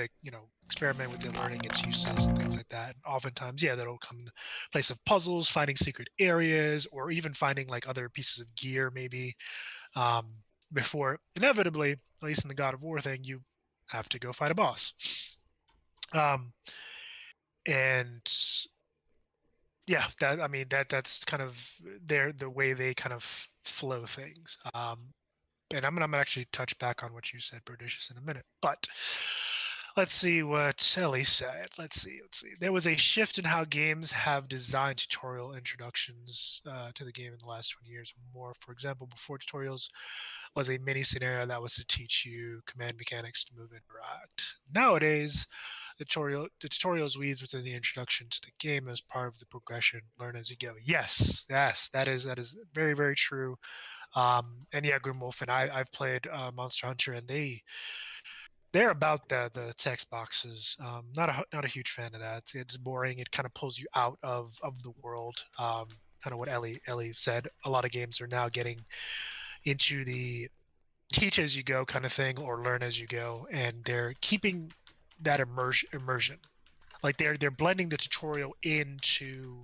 experiment with it, learning its uses and things like that. And oftentimes, yeah, that'll come in the place of puzzles, finding secret areas, or even finding like other pieces of gear, maybe. Um, before inevitably, at least in the God of War thing, you have to go fight a boss. And yeah, that's kind of the way they kind of flow things. And I'm gonna actually touch back on what you said, Berdicious, in a minute. But let's see what Ellie said. Let's see. There was a shift in how games have designed tutorial introductions to the game in the last 20 years or more. For example, before tutorials was a mini scenario that was to teach you command mechanics to move and interact. Nowadays, the tutorials weaves within the introduction to the game as part of the progression. Learn as you go. Yes, that is very, very true. And yeah, Grimwolf and I've played Monster Hunter, and they're about the text boxes. Not a huge fan of that. It's boring. It kind of pulls you out of the world. Kind of what Ellie said. A lot of games are now getting into the teach as you go kind of thing, or learn as you go, and they're keeping that immersion. Like they're blending the tutorial into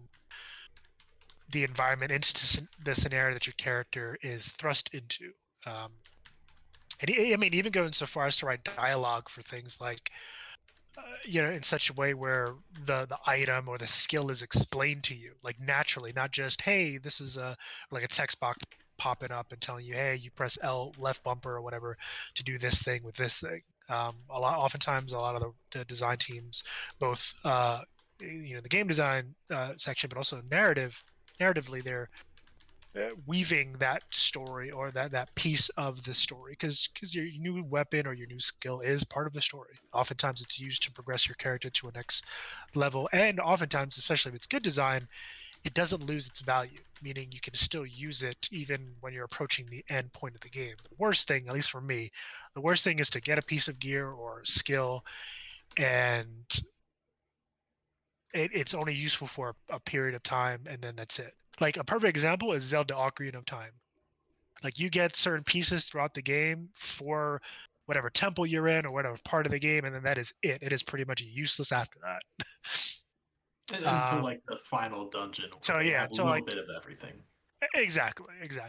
the environment, into the scenario that your character is thrust into. And I mean, even going so far as to write dialogue for things like, in such a way where the item or the skill is explained to you, like naturally, not just, hey, this is like a text box popping up and telling you, hey, you press L left bumper or whatever to do this thing with this thing. Oftentimes, a lot of the design teams, both the game design section, but also narratively, they're weaving that story or that piece of the story, because your new weapon or your new skill is part of the story. Oftentimes it's used to progress your character to a next level, and oftentimes, especially if it's good design, it doesn't lose its value, meaning you can still use it even when you're approaching the end point of the game. The worst thing, at least for me, the worst thing is to get a piece of gear or skill and it's only useful for a period of time, and then that's it. Like a perfect example is Zelda Ocarina of Time. Like you get certain pieces throughout the game for whatever temple you're in or whatever part of the game, and then that is it. It is pretty much useless after that. Until like the final dungeon where they have a so little like bit of everything. exactly.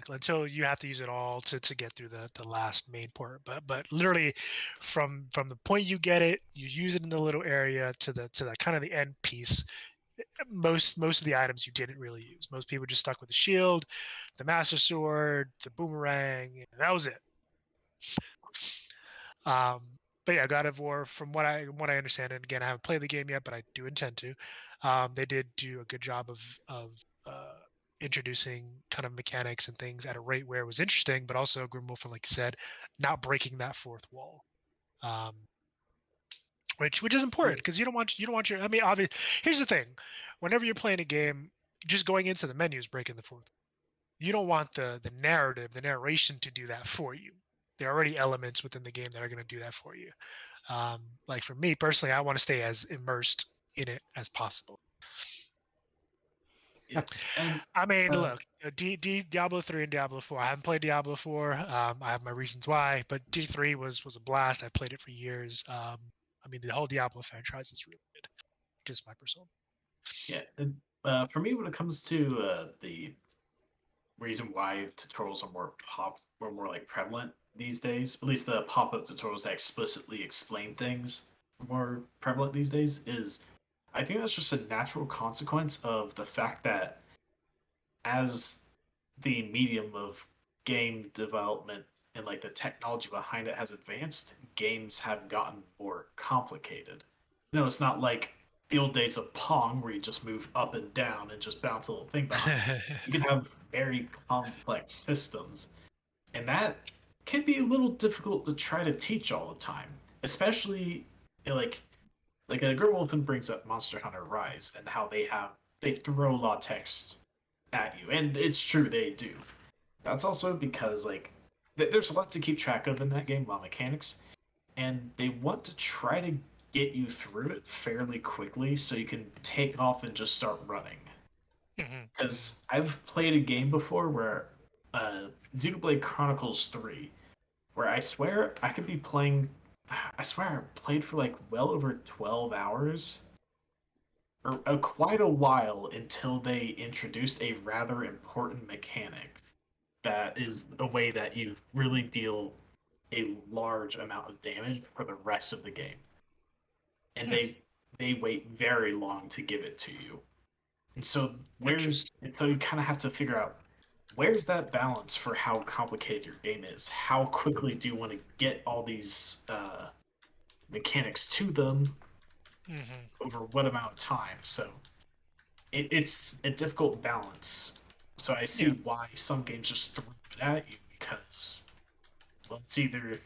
Until you have to use it all to get through the last main part. But literally, from the point you get it, you use it in the little area to the kind of the end piece. Most of the items you didn't really use. Most people just stuck with the shield, the master sword, the boomerang, and that was it. Um, but yeah, God of War, from what I understand, and again, I haven't played the game yet, but I do intend to. They did do a good job of introducing kind of mechanics and things at a rate where it was interesting, but also Grimwolf, like you said, not breaking that fourth wall. Um, which is important, because you don't want your. I mean, obviously, here's the thing: whenever you're playing a game, just going into the menu is breaking the fourth. You don't want the narration to do that for you. There are already elements within the game that are going to do that for you. Like for me personally, I want to stay as immersed in it as possible. Yeah. And I mean, look, Diablo 3 and Diablo 4. I haven't played Diablo 4. I have my reasons why, but D3 was a blast. I played it for years. I mean, the whole Diablo franchise is really good. Just my personal. yeah, and for me, when it comes to the reason why tutorials are more like prevalent these days, at least the pop-up tutorials that explicitly explain things are more prevalent these days, is I think that's just a natural consequence of the fact that as the medium of game development and like the technology behind it has advanced, games have gotten more complicated. No, it's not like the old days of Pong where you just move up and down and just bounce a little thing behind. You can have very complex systems, and that can be a little difficult to try to teach all the time, especially like Gerwolfen brings up Monster Hunter Rise and how they throw a lot of text at you, and it's true they do. That's also because like there's a lot to keep track of in that game, a lot of mechanics, and they want to try to get you through it fairly quickly so you can take off and just start running. Because I've played a game before where Xenoblade Chronicles 3, where I swear I could be playing I swear I played for like well over 12 hours, or quite a while until they introduced a rather important mechanic that is a way that you really deal a large amount of damage for the rest of the game. And Hmm. they wait very long to give it to you. And so Interesting. you kind of have to figure out where's that balance for how complicated your game is. How quickly do you want to get all these mechanics to them Hmm. over what amount of time? So it's a difficult balance. So I see Yeah. why some games just throw it at you because well, it's either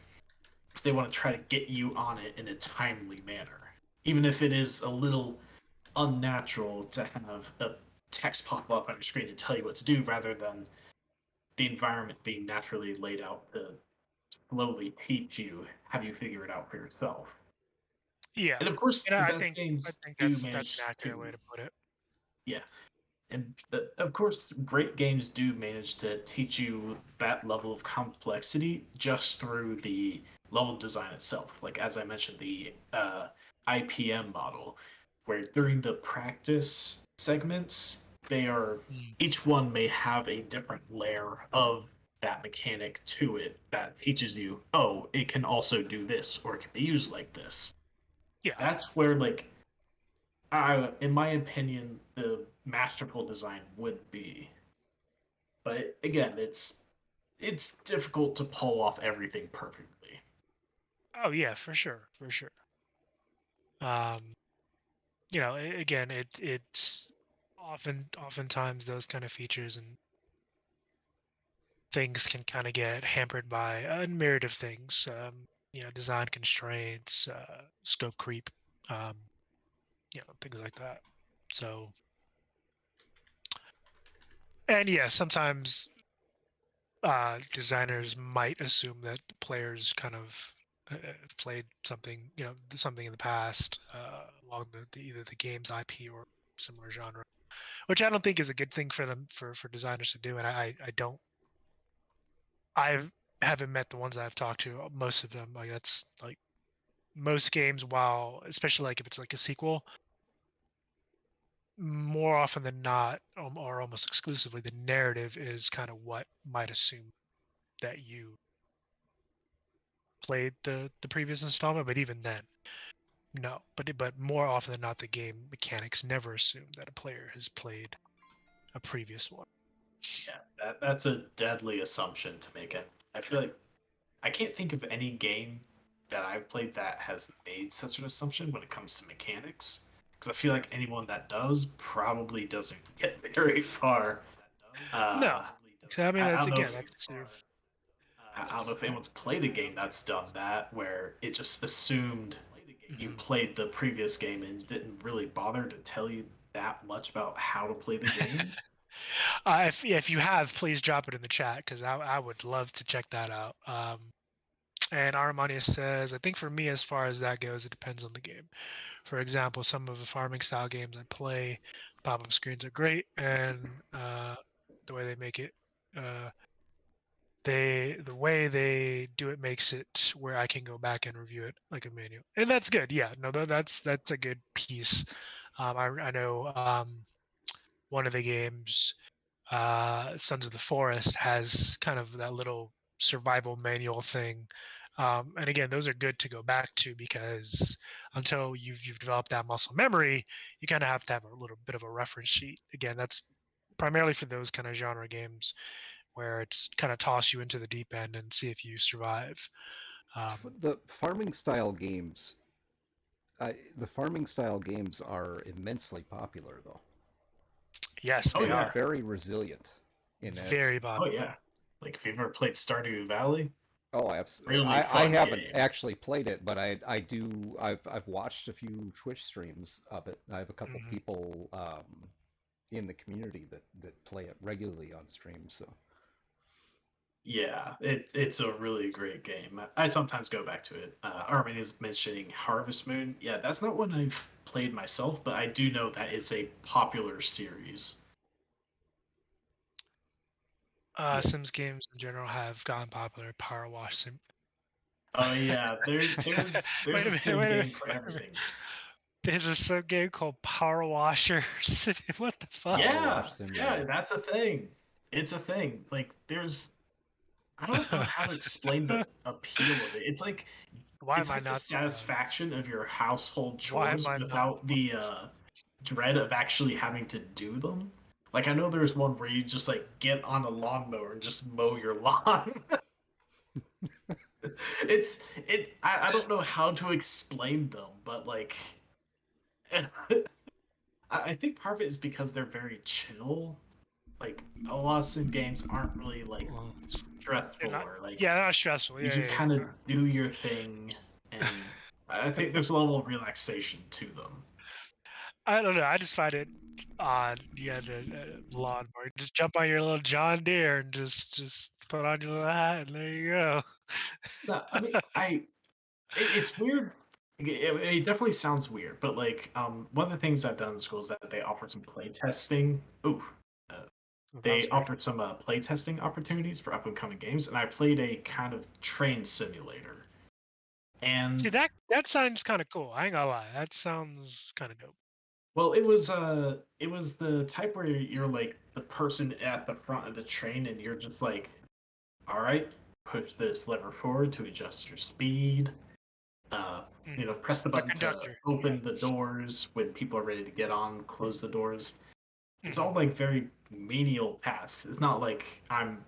they want to try to get you on it in a timely manner, even if it is a little unnatural to have a text pop up on your screen to tell you what to do rather than the environment being naturally laid out to slowly teach you, have you figure it out for yourself. Yeah. And of course, And the I best think I games think do that's an manage accurate way to, to put it. yeah, and of course, great games do manage to teach you that level of complexity just through the level design itself. Like as I mentioned, the IPM model, where during the practice segments, they are Mm. each one may have a different layer of that mechanic to it that teaches you, oh, it can also do this, or it can be used like this. Yeah. That's where like in my opinion, the masterful design would be. But again, it's difficult to pull off everything perfectly. Oh yeah, for sure, for sure. Um, again, it's oftentimes those kind of features and things can kind of get hampered by a myriad of things. Design constraints, scope creep, um, things like that. So, and yeah, sometimes designers might assume that players kind of have played something in the past along either the game's IP or similar genre, which I don't think is a good thing for them for designers to do. And I don't I've haven't met the ones I've talked to. Most of them, like that's like most games, while especially like if it's like a sequel, more often than not, or almost exclusively, the narrative is kind of what might assume that you played the previous installment. But even then, no. But more often than not, the game mechanics never assume that a player has played a previous one. Yeah, that's a deadly assumption to make. It. I feel like I can't think of any game that I've played that has made such an assumption when it comes to mechanics. Because I feel like anyone that does probably doesn't get very far. No, Uh, so, I mean I that's don't know again if that's sort of I don't know if anyone's played a game that's done that where it just assumed you mhm. played the previous game and didn't really bother to tell you that much about how to play the game. If you have, please drop it in the chat because I would love to check that out. And Armanius says, I think for me, as far as that goes, it depends on the game. For example, some of the farming style games I play, pop-up screens are great, and the way they make it, uh, the way they do it makes it where I can go back and review it like a manual, and that's good. Yeah, no, that's a good piece. I know one of the games, Sons of the Forest, has kind of that little survival manual thing. And again, those are good to go back to because until you've developed that muscle memory, you kind of have to have a little bit of a reference sheet. Again, that's primarily for those kind of genre games where it's kind of toss you into the deep end and see if you survive. Um, The farming style games, the farming style games are immensely popular, though, yes, Oh they and they're yeah, are very resilient. And very that's oh yeah. popular. Like if you've ever played Stardew Valley, oh, absolutely. really I fun haven't game. actually played it, but I do. I've watched a few Twitch streams of it. I have a couple Hmm. people in the community that play it regularly on stream. So Yeah, it's a really great game. I sometimes go back to it. Armin is mentioning Harvest Moon. Yeah, that's not one I've played myself, but I do know that it's a popular series. Yeah, Sims games in general have gotten popular. Power Wash Sim. Oh yeah, there's Wait a a minute, sim wait a game minute, for wait a minute. everything. There's a sim game called Power Washers. What the fuck? Power Yeah, Wash Simulator. yeah, that's a thing. It's a thing. Like there's I don't know how to explain the appeal of it. Why It's am I like the not? satisfaction of your household Why am chores I not? without the dread of actually having to do them. Like I know there's one where you just like get on a lawnmower and just mow your lawn. I don't know how to explain them, but like I think part of it is because they're very chill. Like a lot of sim games aren't really like Well, they're stressful not. or like Yeah, they're not stressful. you Yeah, just yeah, kind of yeah. do your thing, and I think there's a level of relaxation to them. I don't know. I just find it odd. You had the lawnmower. Just jump on your little John Deere and just put on your little hat, and there you go. No, I mean it's weird. It definitely sounds weird, but like one of the things I've done in school is that they offer some play testing. Ooh, uh, That was they weird. offered some play testing opportunities for up and coming games, and I played a kind of train simulator. See, And that sounds kind of cool. I ain't gonna lie. That sounds kind of dope. well, it was the type where you're like the person at the front of the train, and you're just like, all right, push this lever forward to adjust your speed. Uh, Mm. press the A button to conductor. open the doors when people are ready to get on, close the doors. It's Hmm. all like very menial tasks. It's not like I'm,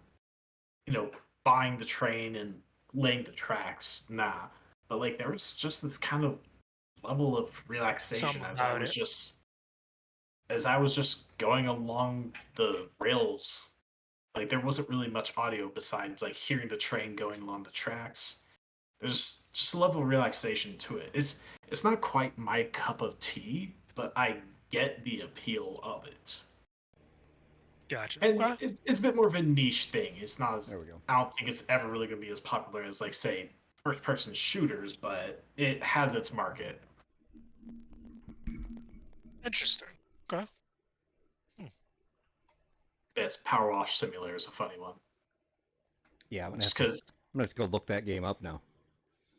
you know, buying the train and laying the tracks. Nah. But like there was just this kind of level of relaxation Something about it. as I was just going along the rails. Like there wasn't really much audio besides like hearing the train going along the tracks. There's just a level of relaxation to it. It's not quite my cup of tea, but I get the appeal of it. Gotcha. And Okay. it's a bit more of a niche thing. It's not as There we go. I don't think it's ever really going to be as popular as like say first person shooters, but it has its market. Interesting. Okay. Yes, Power Wash Simulator is a funny one. Yeah, I'm Just gonna because have to go look that game up now.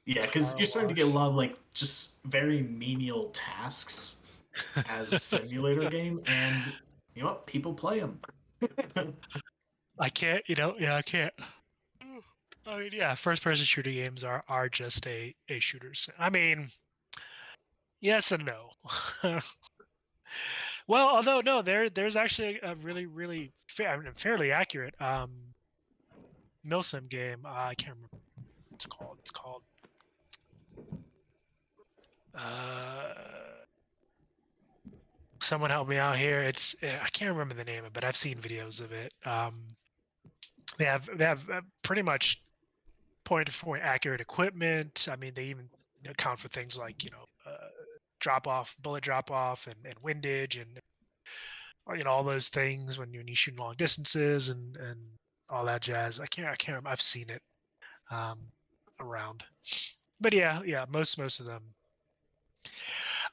yeah, because Power you're starting to get a wash. lot of like just very menial tasks as a simulator game, and you know what? People play them. I can't. Yeah, I can't. I mean, yeah, first-person shooter games are just a shooters. I mean, yes and no. Well, although no, there's actually a really fairly accurate milsim game. I can't remember what it's called. It's called uh, someone help me out here. I can't remember the name of it, but I've seen videos of it. They have pretty much point to point accurate equipment. I mean, they even account for things like bullet drop off, and windage, and all those things when you shoot long distances and all that jazz. I can't remember. I've seen it um, around, but yeah, most of them.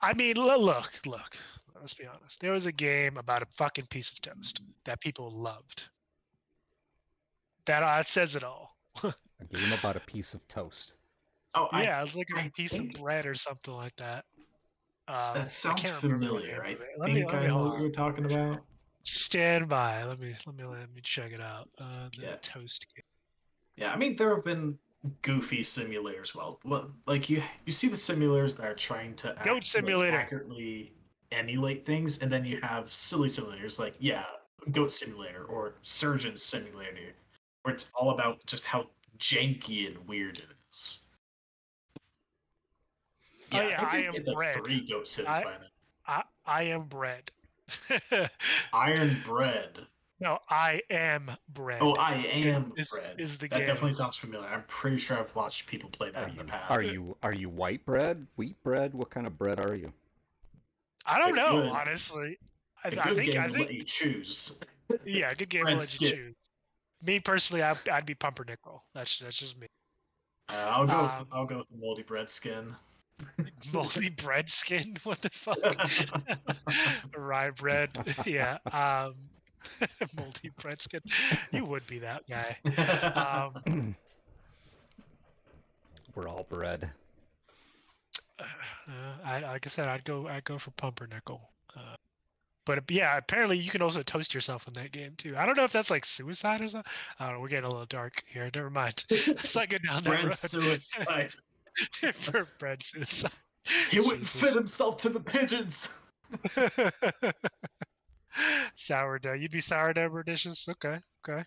I mean, look. Let's be honest. There was a game about a fucking piece of toast that people loved. That says it all. A game about a piece of toast. Oh, Yeah, it was like a I piece of think bread or something like that. that I sounds can't remember the name familiar. I of it. think Let I me know hold what on. you're talking about. Stand by. Let me check it out. The Yeah, toast game. yeah. I mean, there have been goofy simulators. Well, like you see the simulators that are trying to Goat Simulator. accurately emulate things, and then you have silly simulators like yeah, Goat Simulator or Surgeon Simulator, where it's all about just how janky and weird it is. Oh Yeah, I yeah, think I they've am made like bread. 3 Goat Sims I by now. I am bread. Iron Bread. No, I am Oh, bread. I am Is bread. is the That definitely game. sounds familiar. I'm pretty sure I've watched people play Are that in the you past. white bread, wheat bread? What kind of bread are you? I The don't know, good, honestly. a I good think game would let you choose. yeah, a good game will Bread let you skin. choose. Me personally, I'd be pumpernickel. That's just me. Um, I'll go with the moldy bread skin. Moldy bread skin. What the fuck? Rye bread. Yeah. Moldy bread skin. You would be that guy. Um, we're all bread. Like I said, I'd go for pumpernickel. But yeah, apparently you can also toast yourself in that game too. I don't know if that's like suicide or something. I don't know. We're getting a little dark here. Never mind. Let's not go down that Bread road. suicide. For bread suicide. He wouldn't Jesus. fit himself to the pigeons. Sourdough. You'd be sourdough dishes. Okay. All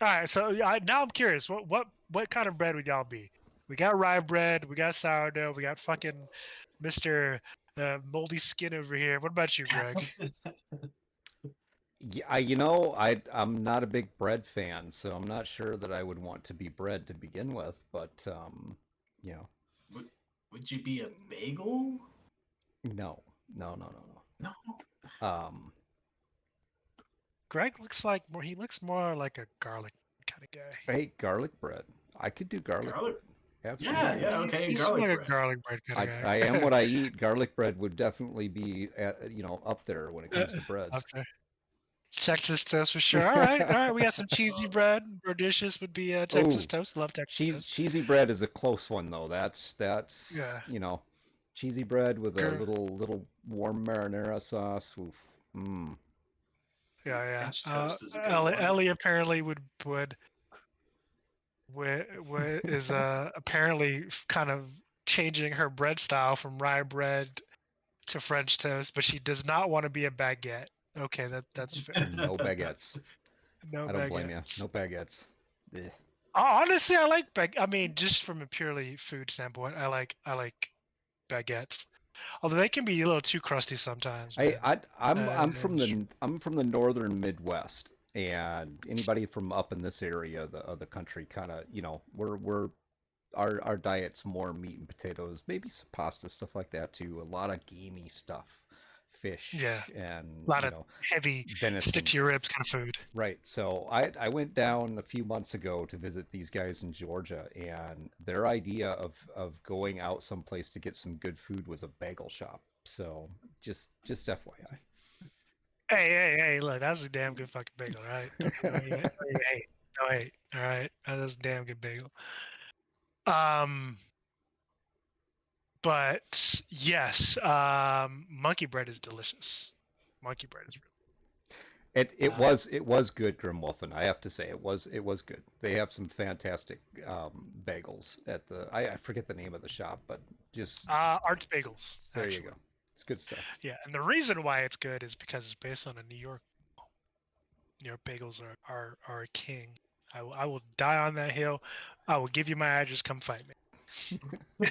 right. So now I'm curious. What kind of bread would y'all be? We got rye bread. We got sourdough. We got fucking Mr. Moldy Skin over here. What about you, Greg? Yeah, I'm not a big bread fan, so I'm not sure that I would want to be bread to begin with. But you know, Would you be a bagel? no. No. Um, Greg looks like more. He looks more like a garlic kind of guy. hey, garlic bread. I could do garlic bread. Absolutely. Yeah, okay, He's garlic like bread. a garlic bread kind of guy. I am what I eat. Garlic bread would definitely be, up there when it comes to breads. Okay. Texas toast for sure. All right. We got some cheesy bread. Rodicious would be Texas Ooh, toast. Love Texas toast. cheesy bread is a close one though. That's Yeah. cheesy bread with a Gr- little warm marinara sauce. Oof. Mm. Yeah. French toast is a good one. Ellie apparently would is apparently kind of changing her bread style from rye bread to French toast, but she does not want to be a baguette. Okay, that's fair. No baguettes. No I don't blame you. baguettes. No baguettes. Ugh. Honestly, I like I mean, just from a purely food standpoint, I like baguettes. Although they can be a little too crusty sometimes. Man. I'm from the northern Midwest, and anybody from up in this area of the country kind of we're our diet's more meat and potatoes, maybe some pasta, stuff like that too. A lot of gamey stuff, fish, Yeah. and A lot of heavy venison. stick to your ribs kind of food. Right. So I went down a few months ago to visit these guys in Georgia, and their idea of going out someplace to get some good food was a bagel shop. So just FYI. Hey, look, that's a damn good fucking bagel, right? No hate. All right, that's a damn good bagel. But yes, monkey bread is delicious. Monkey bread is really. It was good, Grimwolfen. I have to say it was good. They have some fantastic bagels at I forget the name of the shop, but just Arts Bagels. There actually. you go. It's good stuff. Yeah, and the reason why it's good is because it's based on a New York. New York bagels are a king. I will die on that hill. I will give you my address. Come fight me. New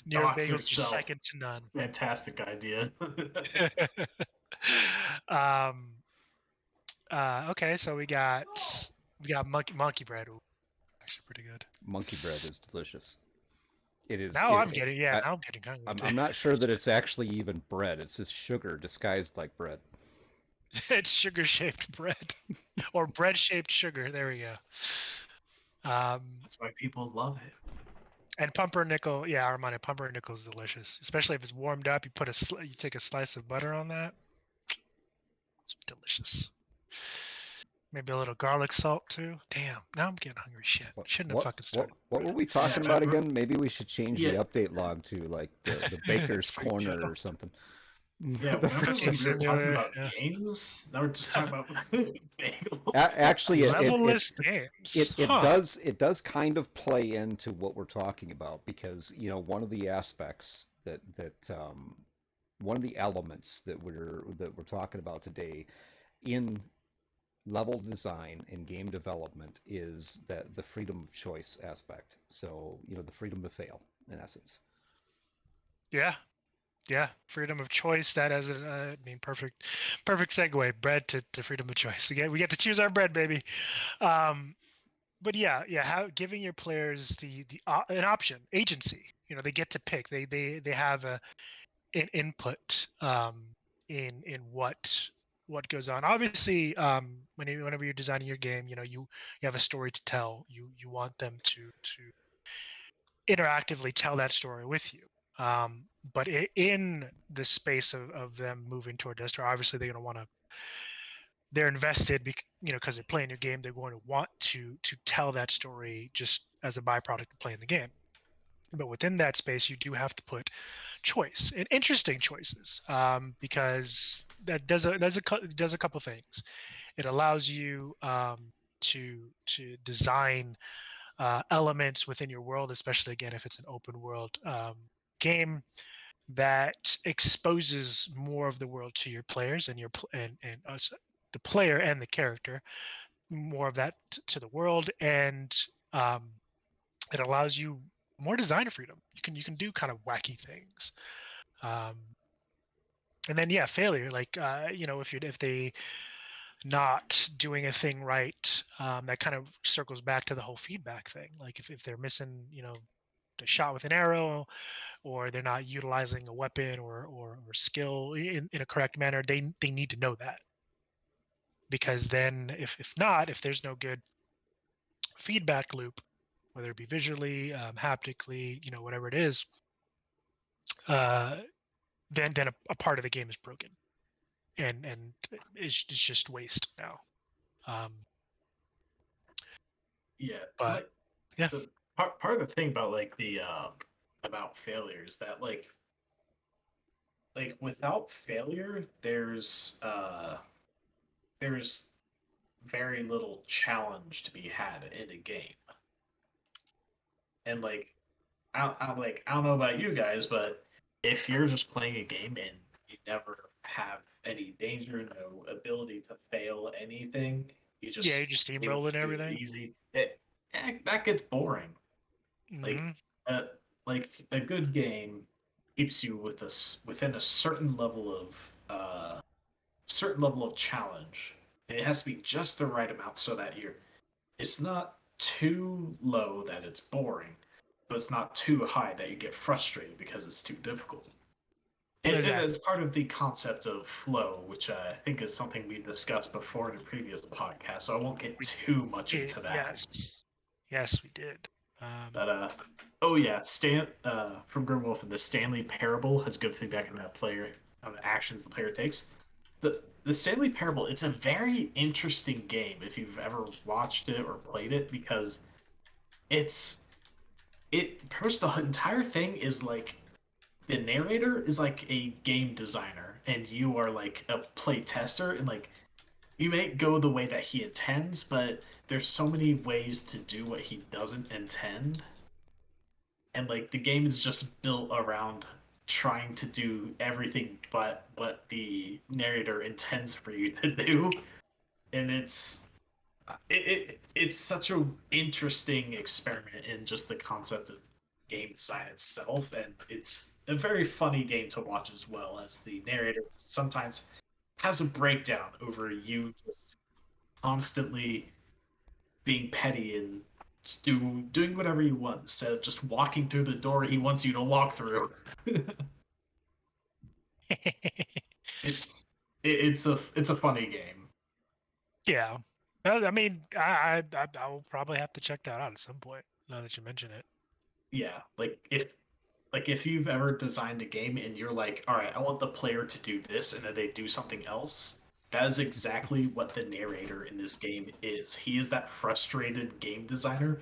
York Dox bagels yourself. are second to none. Fantastic idea. Okay, so we got monkey bread. Ooh, actually pretty good. Monkey bread is delicious. It is. Now I'm getting hungry. I'm not sure that it's actually even bread. It's just sugar disguised like bread. It's sugar-shaped bread, or bread-shaped sugar. There we go. That's why people love it. And pumpernickel, yeah, Armani, pumpernickel is delicious, especially if it's warmed up. You take a slice of butter on that. It's delicious. Maybe a little garlic salt too. Damn, now I'm getting hungry. Shit, shouldn't have fucking started. What were we talking about again? Maybe we should change the update log to like the baker's corner or something. Yeah, remember when we were talking about games? Now we're just talking about bagels. Actually, level-less games. It does kind of play into what we're talking about, because one of the aspects that one of the elements that we're talking about today in level design and game development is that the freedom of choice aspect. So the freedom to fail, in essence. Yeah, freedom of choice. That as perfect segue. Bread to freedom of choice. Again, we get to choose our bread, baby. But how giving your players the an option, agency. They get to pick. They have an input in what goes on. Obviously, whenever you're designing your game, you have a story to tell. You want them to interactively tell that story with you. But in the space of them moving toward Destro, obviously they're invested because they're playing your game. They're going to want to tell that story just as a byproduct of playing the game. But within that space, you do have to put choice and interesting choices, because that does a couple things. It allows you to design elements within your world, especially again if it's an open world game that exposes more of the world to your players and and us, the player and the character, more of that to the world, and um, it allows you more design freedom. You can do kind of wacky things. Um, and then yeah, failure, like if they not doing a thing right, that kind of circles back to the whole feedback thing. Like if they're missing, a shot with an arrow, or they're not utilizing a weapon or skill in a correct manner, they need to know that, because then if there's no good feedback loop, whether it be visually, haptically, whatever it is, uh, then a part of the game is broken, and it's just waste now. Um, Yeah, but like yeah, the part of the thing about like the about failures that like without failure there's very little challenge to be had in a game. And like I don't know about you guys, but if you're just playing a game and you never have any danger, no ability to fail anything, you yeah, you're just just able steamrolling to do it everything. easy. That gets boring. Like Hmm. uh, like a good game keeps you within a certain level of challenge. And it has to be just the right amount so that it's not too low that it's boring, but it's not too high that you get frustrated because it's too difficult. And Exactly. it's part of the concept of flow, which I think is something we discussed before in a previous podcast. So I won't get We too much into that. yes, yes, we did. Um, But oh yeah, Stan from Grimwolf and the Stanley Parable has good feedback on that player on the actions the player takes. The Stanley Parable, it's a very interesting game if you've ever watched it or played it, because it's first the entire thing is like the narrator is like a game designer and you are like a play tester, and like you may go the way that he intends, but there's so many ways to do what he doesn't intend, and like the game is just built around trying to do everything but what the narrator intends for you to do. And it's such a interesting experiment in just the concept of game design itself, and it's a very funny game to watch, as well as the narrator sometimes has a breakdown over you just constantly being petty and doing whatever you want instead of just walking through the door he wants you to walk through. it's it's a funny game. yeah. Well, I mean, I will probably have to check that out at some point. Now that you mention it. Yeah, if you've ever designed a game and you're like, all right, I want the player to do this, and then they do something else. That is exactly what the narrator in this game is. He is that frustrated game designer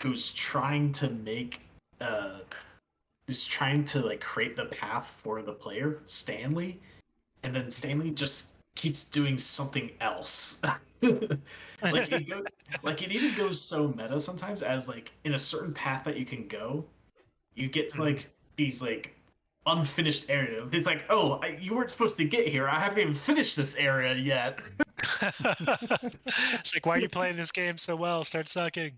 who's trying to make uh who's trying to like create the path for the player, Stanley, and then Stanley just keeps doing something else. like it go like it even goes so meta sometimes, as like in a certain path that you can go, you get to Mhm. like these like unfinished areas. It's like, oh, you weren't supposed to get here. I haven't even finished this area yet. It's like, why are you playing this game so well? Start sucking.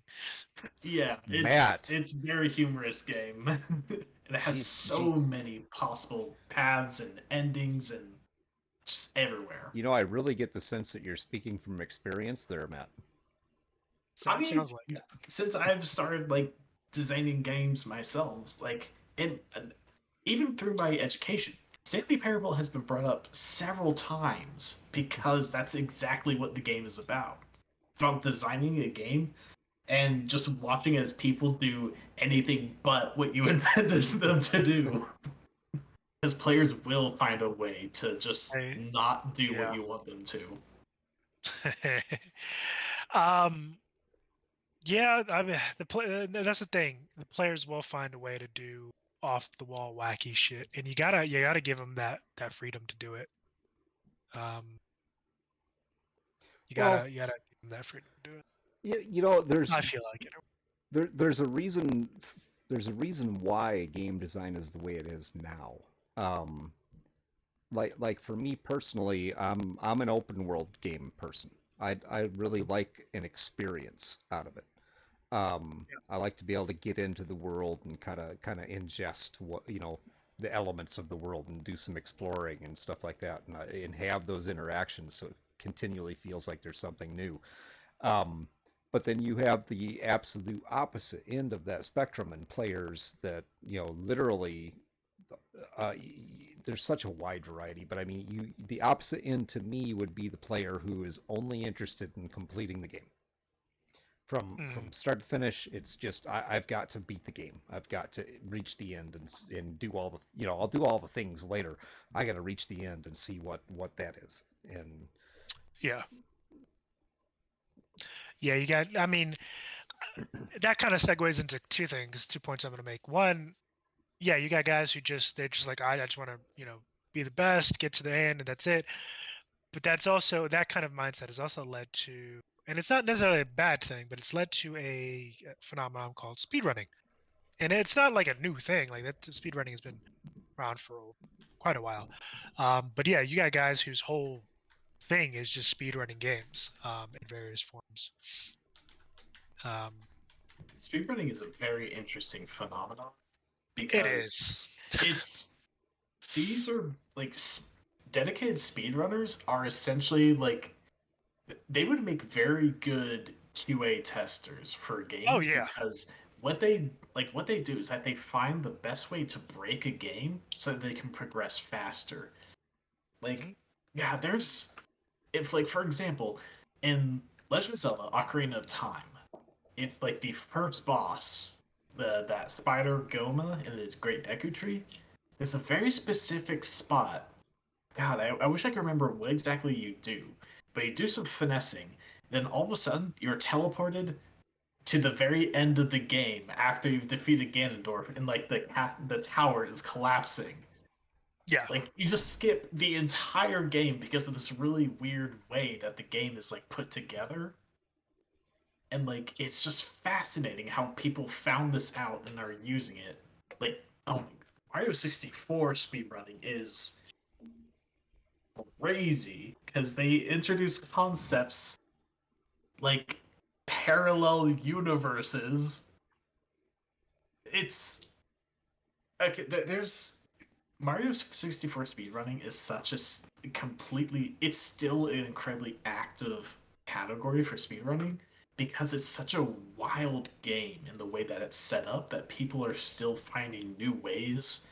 Yeah, Matt, it's a very humorous game. And it has geez, so many possible paths and endings and just everywhere. I really get the sense that you're speaking from experience there, Matt. I It mean, sounds like it. since I've started like designing games myself, like and even through my education, Stanley Parable has been brought up several times because that's exactly what the game is about. From designing a game and just watching as people do anything but what you intended them to do. Because players will find a way to just I, not do what yeah. you want them to. um, Yeah, I mean, that's the thing. The players will find a way to do off the wall wacky shit, and you gotta give them that freedom to do it. Um, Well, you gotta give them that freedom to do it. you know, I feel like it. there's a reason. There's a reason why game design is the way it is now. Um, like for me personally, I'm an open world game person. I really like an experience out of it. I like to be able to get into the world and kind of ingest what the elements of the world and do some exploring and stuff like that, and have those interactions so it continually feels like there's something new. Um, but then you have the absolute opposite end of that spectrum and players that literally uh, there's such a wide variety, but I mean, the opposite end to me would be the player who is only interested in completing the game from Mm, start to finish. It's just I've got to beat the game. I've got to reach the end and do all the I'll do all the things later. I got to reach the end and see what that is. And yeah, yeah. You got. I mean, that kind of segues into two points I'm going to make. One, yeah, you got guys who they're just like I just want to be the best, get to the end, and that's it. But that's also that kind of mindset has also led to, and it's not necessarily a bad thing, but it's led to a phenomenon called speedrunning. And it's not like a new thing. Like that, speedrunning has been around for quite a while. But yeah, you got guys whose whole thing is just speedrunning games in various forms. Um, Speedrunning is a very interesting phenomenon it because is. it's these are like dedicated speedrunners are essentially like they would make very good QA testers for Oh games yeah. because what they do is that they find the best way to break a game so that they can progress faster. Like, Mhm. yeah, there's if like for example, in Legend of Zelda: Ocarina of Time, if like the first boss, that spider Goma in its Great Deku Tree, there's a very specific spot. God, I wish I could remember what exactly you do, but you do some finessing. Then all of a sudden, you're teleported to the very end of the game after you've defeated Ganondorf, and like the tower is collapsing. Yeah. Like you just skip the entire game because of this really weird way that the game is like put together, and like it's just fascinating how people found this out and are using it. Like, oh, Mario 64 speedrunning is crazy because they introduce concepts like parallel universes. It's okay. There's Mario 64 speedrunning is such a completely. It's still an incredibly active category for speedrunning because it's such a wild game in the way that it's set up that people are still finding new ways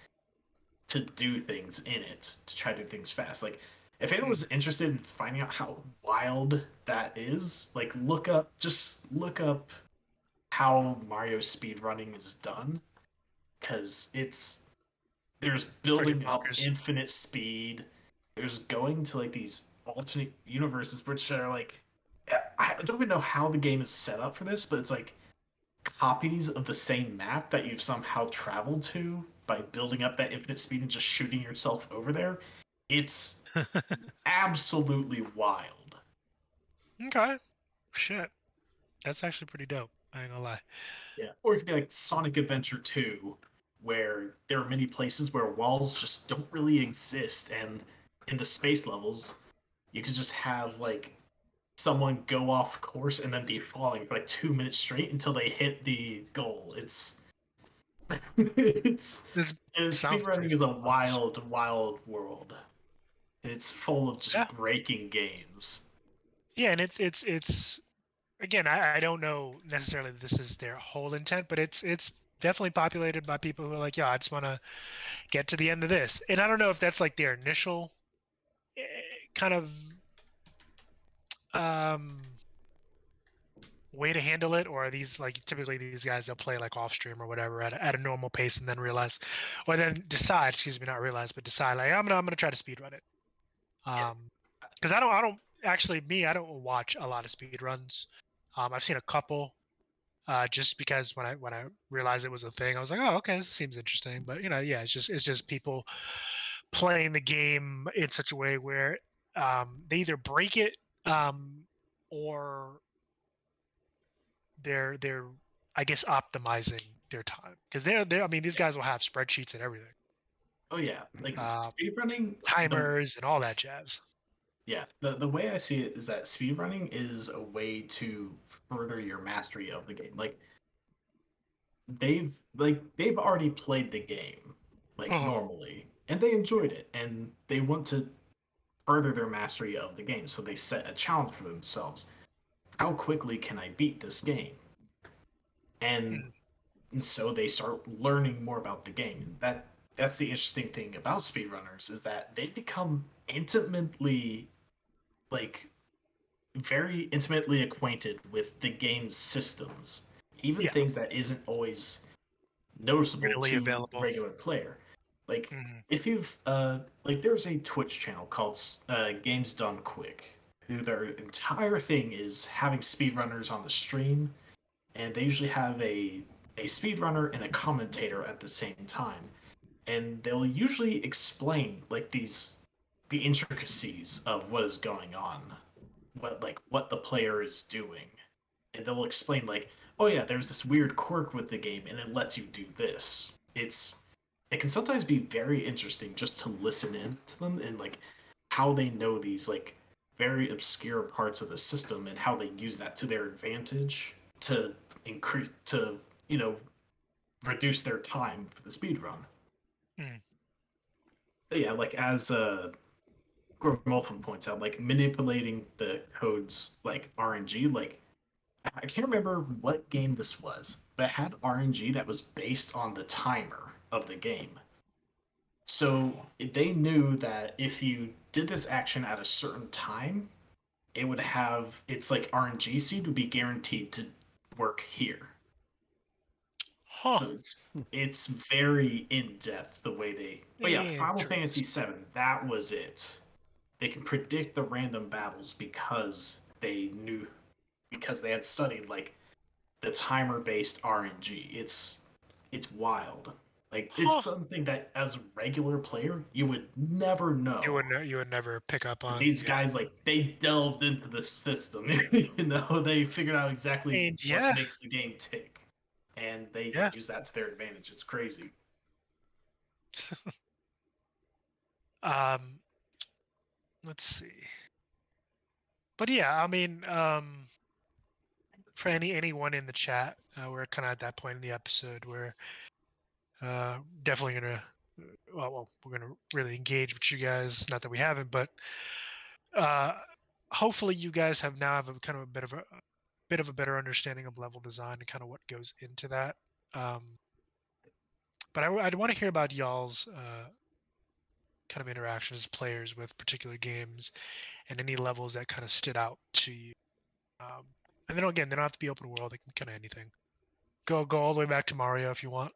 to do things in it to try to do things fast. Like if anyone Mm. was interested in finding out how wild that is, like look up how Mario speedrunning is done because there's It's pretty building up bonkers. infinite speed. There's going to like these alternate universes which are like I don't even know how the game is set up for this, but it's like copies of the same map that you've somehow traveled to by building up that infinite speed and just shooting yourself over there. It's absolutely wild. Okay. Shit. That's actually pretty dope. I ain't gonna lie. Yeah. Or it could be like Sonic Adventure 2, where there are many places where walls just don't really exist, and in the space levels, you could just have like someone go off course and then be falling for like 2 minutes straight until they hit the goal. It's it's This and sounds speedrunning pretty is a bonkers. wild, wild world. It's full of just Yeah. breaking games. Yeah, and it's again, I don't know necessarily this is their whole intent, but it's definitely populated by people who are like, yeah, I just want to get to the end of this. And I don't know if that's like their initial eh, kind of um way to handle it, or are these like typically these guys they'll play like off stream or whatever at a normal pace and then realize, or then decide, excuse me, not realize, but decide like I'm gonna try to speed run it. Yeah. Because I don't actually, me, I don't watch a lot of speed runs. I've seen a couple. just because when I realized it was a thing, I was like, oh, okay, this seems interesting. But yeah, it's just people playing the game in such a way where they either break it or they're I guess optimizing their time because they're I mean these guys will have spreadsheets and everything, Oh yeah, like um, speedrunning. timers and all that jazz. Yeah, the way I see it is that speedrunning is a way to further your mastery of the game. They've already played the game normally, and they enjoyed it, and they want to further their mastery of the game. So they set a challenge for themselves. How quickly can I beat this game? And, Mm. and so they start learning more about the game. That's the interesting thing about speedrunners is that they become intimately like very intimately acquainted with the game's systems, even Yeah, things that isn't always noticeable readily to the available. regular player. Like Hmm. if you've there's a Twitch channel called Games Done Quick, who their entire thing is having speedrunners on the stream, and they usually have a speedrunner and a commentator at the same time, and they'll usually explain the intricacies of what is going on, what the player is doing, and they'll explain oh yeah, there's this weird quirk with the game, and it lets you do this. It can sometimes be very interesting just to listen in to them and how they know these very obscure parts of the system and how they use that to their advantage to increase to you know reduce their time for the speed run. Mm. But yeah, as Gormolfin points out, manipulating the codes RNG, I can't remember what game this was, but it had RNG that was based on the timer of the game. So they knew that if you did this action at a certain time, it would have its RNG seed would be guaranteed to work here. Huh. So it's very in depth the way they. Oh yeah, Final Fantasy VII. That was it. They can predict the random battles because they had studied the timer based RNG. It's wild. It's Huh. something that as a regular player you would never know. You would never pick up But on. these Yeah. guys they delved into the system. They figured out exactly And what yeah, makes the game tick, and they yeah. use that to their advantage. It's crazy. Um, let's see. But yeah, I mean, for anyone in the chat, we're kind of at that point in the episode where definitely gonna we're gonna really engage with you guys. Not that we haven't, but uh, hopefully you guys have a kind of a bit of a better understanding of level design and kind of what goes into that. But I'd want to hear about y'all's kind of interactions as players with particular games and any levels that kind of stood out to you. And then again, they don't have to be open world; they can kind of anything. Go all the way back to Mario if you want.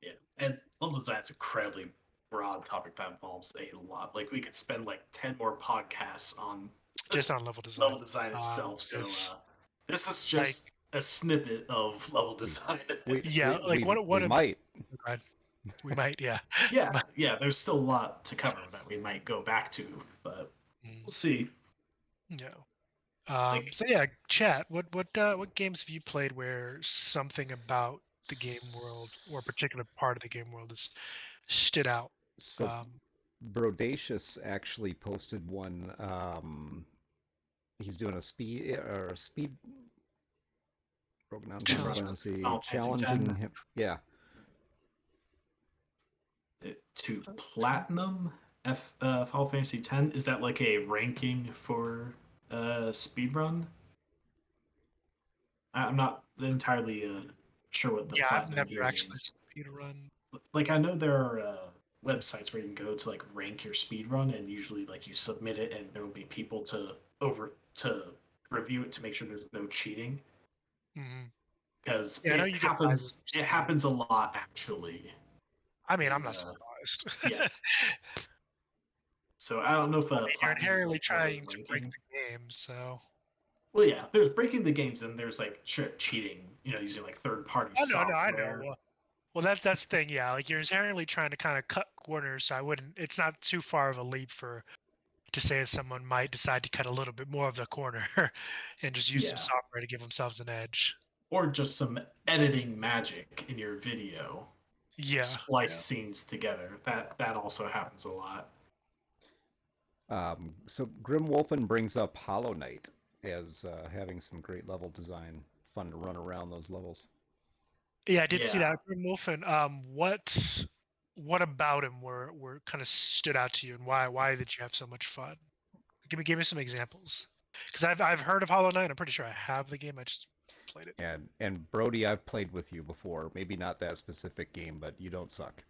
Yeah, and level design is an incredibly broad topic that involves a lot. We could spend 10 more podcasts on Just on level design. level design itself. So It's this is like just a snippet of level design. yeah, like we might. We might, yeah. Yeah, But, yeah. There's still a lot to cover that we might go back to, but we'll see. no. Like, So yeah, chat. What games have you played where something about the game world or a particular part of the game world has stood out? So Brodacious actually posted one. He's doing a speed broken down Final Fantasy challenging him. Yeah. To platinum Final Fantasy X. Is that a ranking for speedrun? I'm not entirely sure what the I've platinum never here actually means. speedrun. I know there are websites where you can go to rank your speedrun, and usually you submit it, and there will be people to review it to make sure there's no cheating. Mm-hmm. Because Yeah, I know you get prizes. it happens a lot actually. I mean, I'm And, not surprised. yeah. So I don't know if I mean, you're platinum is inherently one of those trying to break ranking. the game, so Well, yeah, there's breaking the games, and there's like strip cheating, using like third-party Oh no, I know. software. Well, that's the thing. Yeah, like you're inherently trying to kind of cut corners. So I wouldn't. It's not too far of a leap to say that someone might decide to cut a little bit more of the corner and just use some Yeah, software to give themselves an edge. or just some editing magic in your video, Yeah. splice Yeah. scenes together. That also happens a lot. So Grim Wolfen brings up Hollow Knight as having some great level design, fun to run around those levels. Yeah, I did see Yeah. that. Grim Wolfen, what about him were kind of stood out to you, and why did you have so much fun? Give me some examples. Because I've heard of Hollow Knight. I'm pretty sure I have the game. I just played it. And Brody, I've played with you before. Maybe not that specific game, but you don't suck.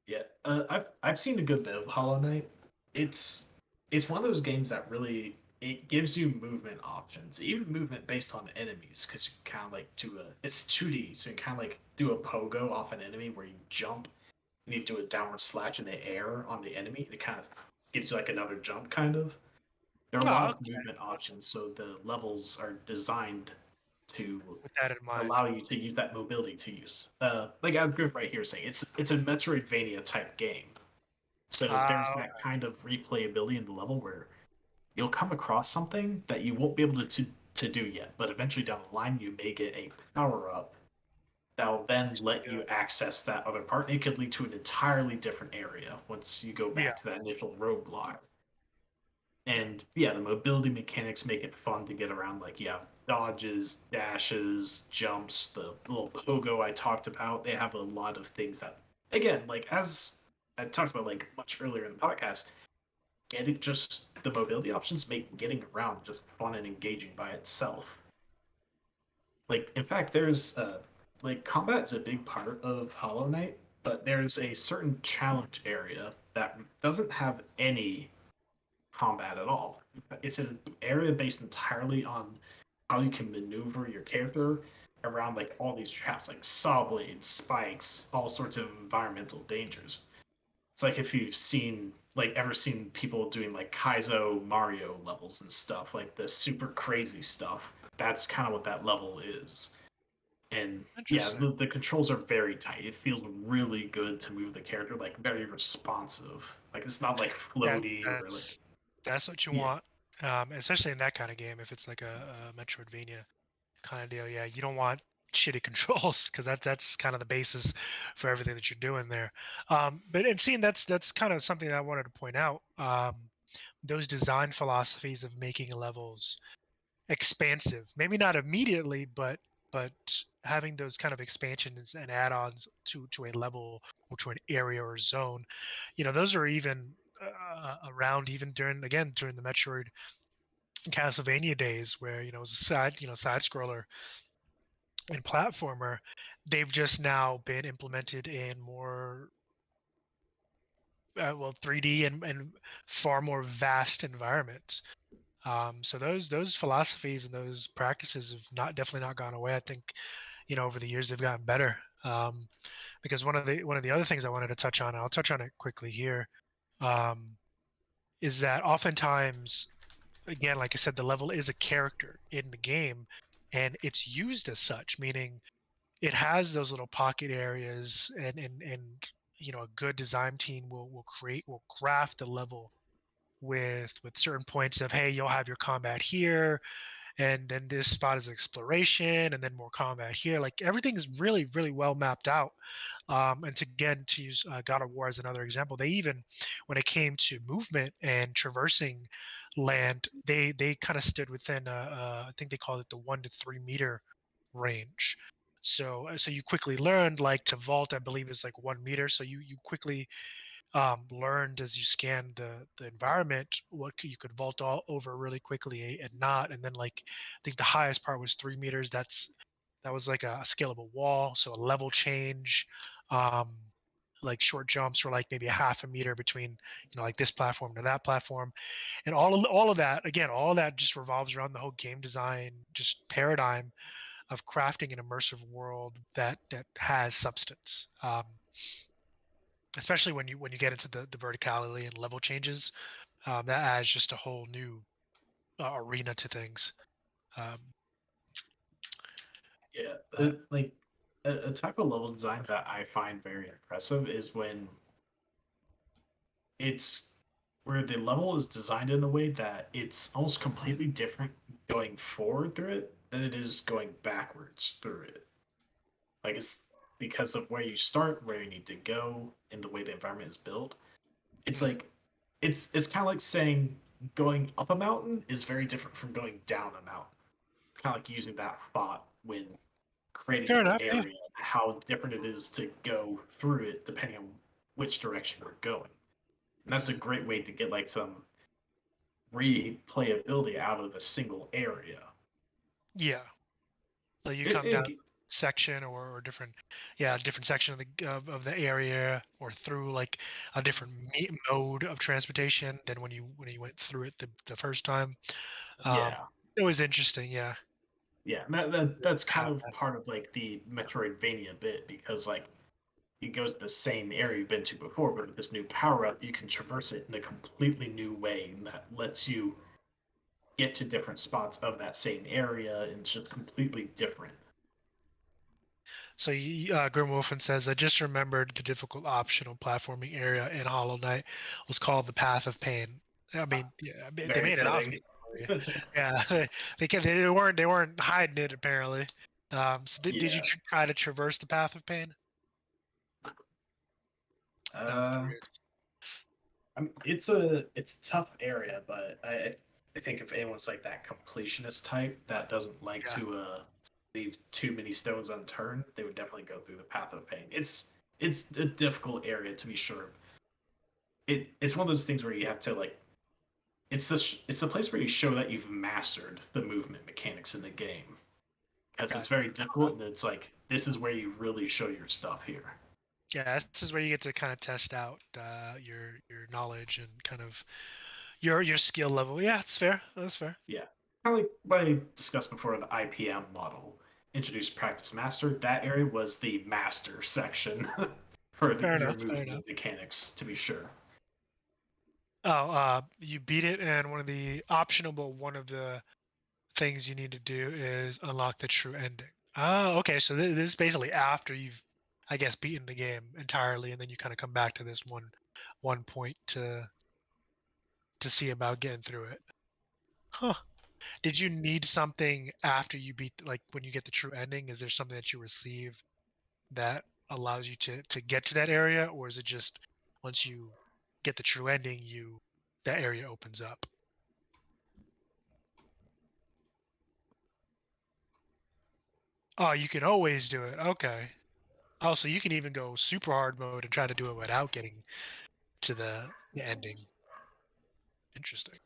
Yeah, I've seen a good bit of Hollow Knight. It's one of those games that really it gives you movement options, even movement based on enemies, because you kind of like do a it's 2D, so you kind of like do a pogo off an enemy where you jump and you do a downward slash in the air on the enemy. It kind of gives you like another jump, kind of. There are a lot Oh, of movement options, so the levels are designed to with that in mind. allow you to use that mobility to use. Like I've group right here saying it's a Metroidvania type game. So there's Uh, that kind of replayability in the level where you'll come across something that you won't be able to do yet, but eventually down the line you may get a power up that will then let you access that other part. It could lead to an entirely different area once you go yeah, back to that initial roadblock. And yeah, the mobility mechanics make it fun to get around. Like you have dodges, dashes, jumps, the little pogo I talked about. They have a lot of things that, again, like as I talked about like much earlier in the podcast, getting just the mobility options make getting around just fun and engaging by itself. Like in fact, there's like combat is a big part of Hollow Knight, but there's a certain challenge area that doesn't have any combat at all. It's an area based entirely on how you can maneuver your character around like all these traps, like saw blades, spikes, all sorts of environmental dangers. It's like if you've seen like ever seen people doing like Kaizo Mario levels and stuff, like the super crazy stuff. That's kind of what that level is. And yeah, interesting. the controls are very tight. It feels really good to move the character, like very responsive. Like it's not like That floaty or like that's what you yeah, want, especially in that kind of game. If it's like a Metroidvania kind of deal, yeah, you don't want shitty controls because that's kind of the basis for everything that you're doing there. But and seeing that's kind of something that I wanted to point out. Those design philosophies of making levels expansive, maybe not immediately, but having those kind of expansions and add-ons to a level or to an area or zone, those are even around even during the Metroid Castlevania days, where it was a side scroller and platformer. They've just now been implemented in more 3D and far more vast environments. So those philosophies and those practices have definitely not gone away. I think over the years they've gotten better. Because one of the other things I wanted to touch on, and I'll touch on it quickly here, um, is that oftentimes, again, like I said, the level is a character in the game, and it's used as such, meaning it has those little pocket areas, and a good design team will craft the level with certain points of, hey, you'll have your combat here, and then this spot is exploration, and then more combat here. Like everything is really really well mapped out. And to use God of War as another example, they even, when it came to movement and traversing land, they kind of stood within I think they called it the 1 to 3 meter range. So you quickly learned, like, to vault, I believe, is like 1 meter. So you quickly learned, as you scanned the environment, what you could vault all over really quickly and not. And then, like, I think the highest part was 3 meters. That was like a scalable wall, so a level change. Um, like short jumps were like maybe a half a meter between, like this platform to that platform, and all of that. Again, all of that just revolves around the whole game design, just paradigm of crafting an immersive world that has substance. Especially when you get into the verticality and level changes, that adds just a whole new arena to things. Yeah, Uh, like a type of level design that I find very impressive is when it's where the level is designed in a way that it's almost completely different going forward through it than it is going backwards through it. Like it's because of where you start, where you need to go, and the way the environment is built. It's mm, like it's kind of like saying going up a mountain is very different from going down a mountain. It's kind of like using that thought when creating Fair an enough. Yeah. area, how different it is to go through it depending on which direction you're going. And that's a Mm, great way to get like some replayability out of a single area. yeah. So you It, come down it section or different, yeah, different section of the area, or through like a different mode of transportation than when you went through it the first time. Um, yeah. it was interesting. Yeah. Yeah, and that's kind Have of that. part of like the Metroidvania bit because like it goes to the same area you've been to before, but with this new power up, you can traverse it in a completely new way, and that lets you get to different spots of that same area, and it's just completely different. So Grimwolfen says, I just remembered the difficult optional platforming area in Hollow Knight was called the Path of Pain. I mean, yeah, they Very made it fitting. obvious for you. Yeah, they weren't hiding it apparently. So did you Yeah. try to traverse the Path of Pain? I'm Uh, curious. it's a tough area, but I think if anyone's like that completionist type that doesn't like Yeah, to leave too many stones unturned, they would definitely go through the path of pain. It's a difficult area to be sure. It's one of those things where you have to like it's the place where you show that you've mastered the movement mechanics in the game because it's gotcha. very difficult and it's like this is where you really show your stuff here. Yeah, this is where you get to kind of test out your knowledge and kind of your skill level. Yeah, it's fair. That's fair. Yeah. Kind of like what I discussed before, the IPM model introduced practice master. That area was the master section for Fair your enough. Fair enough. movement mechanics, to be sure. Oh, you beat it, and one of the things you need to do is unlock the true ending. Oh, okay. So this is basically after you've, I guess, beaten the game entirely, and then you kind of come back to this one point to see about getting through it. Huh. Did you need something after you beat, like when you get the true ending? Is there something that you receive that allows you to get to that area, or is it just once you get the true ending, that area opens up? Oh, you can always do it. Okay. Oh, so you can even go super hard mode and try to do it without getting to the ending. Interesting.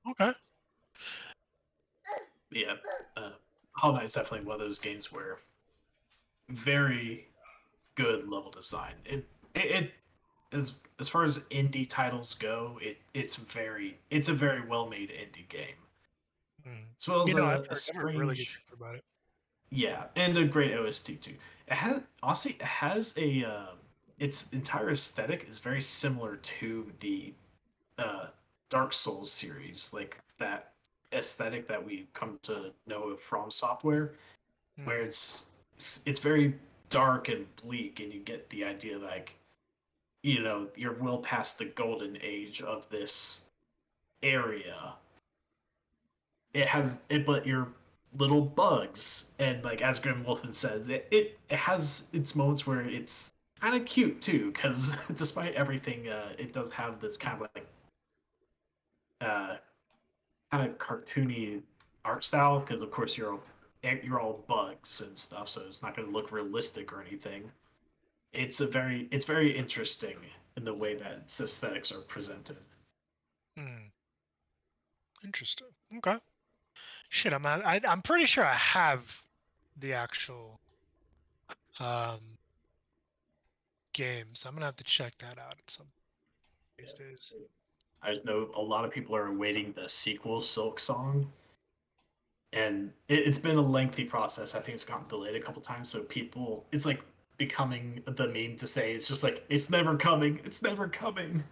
Okay. Yeah. Uh, Hollow Knight is definitely one of those games where very good level design. It as far as indie titles go, it's a very well made indie game. Mm. As well as I've heard really good strange things about it. yeah, and a great OST too. It has a its entire aesthetic is very similar to the uh, Dark Souls series, like that aesthetic that we come to know from software, where Mm. it's very dark and bleak, and you get the idea like you're well past the golden age of this area. But you're little bugs, and like as Grim Wolfen says, it has its moments where it's kind of cute too, because despite everything, it does have this kind of like uh, kind of cartoony art style, because of course you're all bugs and stuff, so it's not going to look realistic or anything. It's very interesting in the way that its aesthetics are presented. Mm. Interesting. Okay. Shit, I'm pretty sure I have the actual um game, so I'm gonna have to check that out at some these days. I know a lot of people are awaiting the sequel, Silk Song, and it's been a lengthy process. I think it's gotten delayed a couple times, so it's like becoming the meme to say it's just like it's never coming, it's never coming.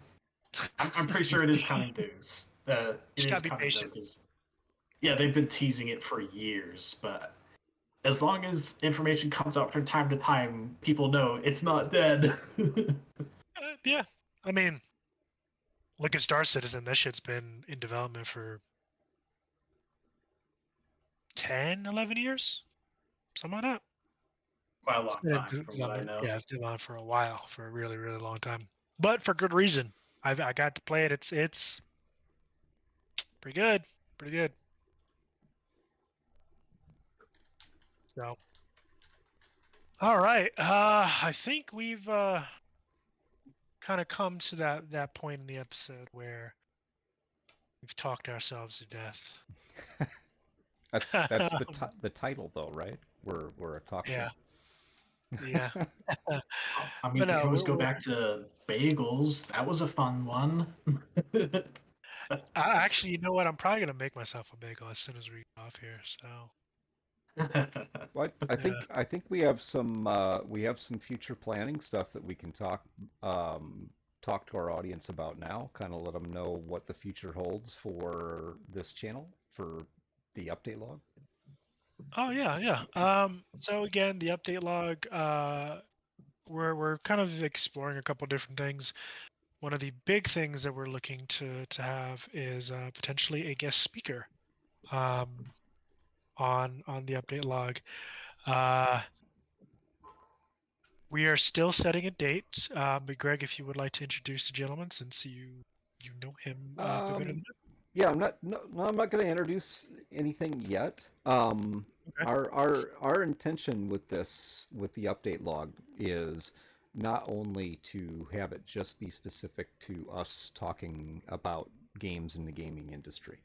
I'm pretty sure it is coming though. It Just is gotta be coming though, patient. because yeah, they've been teasing it for years. But as long as information comes out from time to time, people know it's not dead. Yeah, I mean, look at Star Citizen. That shit's been in development for 10, 11 years, something like that. Quite a It's long been in time, from what I development. know. Yeah, it's been on for a while, for a really, really long time. But for good reason. I got to play it. It's pretty good, pretty good. So, all right. I think we've kind of come to that point in the episode where we've talked ourselves to death. That's the title though, right? We're a talk Yeah, show. yeah. I mean, But we can no, always go back to bagels. That was a fun one. actually, you know what? I'm probably gonna make myself a bagel as soon as we get off here. So, But yeah. I think we have some future planning stuff that we can talk to our audience about now. Kind of let them know what the future holds for this channel for the update log. Oh yeah, yeah. So again, the update log. We're kind of exploring a couple different things. One of the big things that we're looking to have is potentially a guest speaker um, on the update log. Uh, we are still setting a date. But Greg, if you would like to introduce the gentleman, since you know him a bit better than Um, yeah, I'm not going to introduce anything yet. Okay. Our intention with with the update log is not only to have it just be specific to us talking about games in the gaming industry.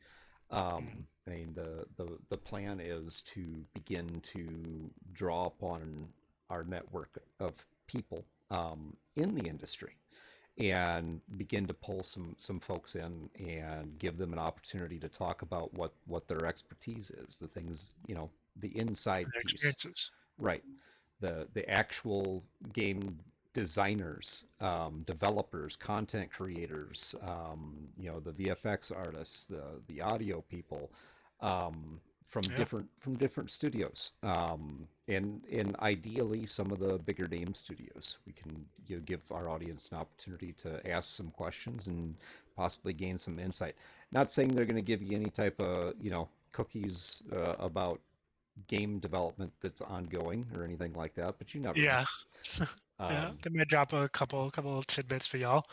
Mhm. I mean, the plan is to begin to draw upon our network of people in the industry and begin to pull some folks in and give them an opportunity to talk about what their expertise is, the things, the inside Their piece, experiences. right? The actual game designers, developers, content creators, the VFX artists, the audio people, Yeah. from different studios, and ideally some of the bigger name studios. We can give our audience an opportunity to ask some questions and possibly gain some insight. Not saying they're going to give you any type of cookies about game development that's ongoing or anything like that, but you never know. Yeah. Yeah. Um, They may drop a couple of tidbits for y'all.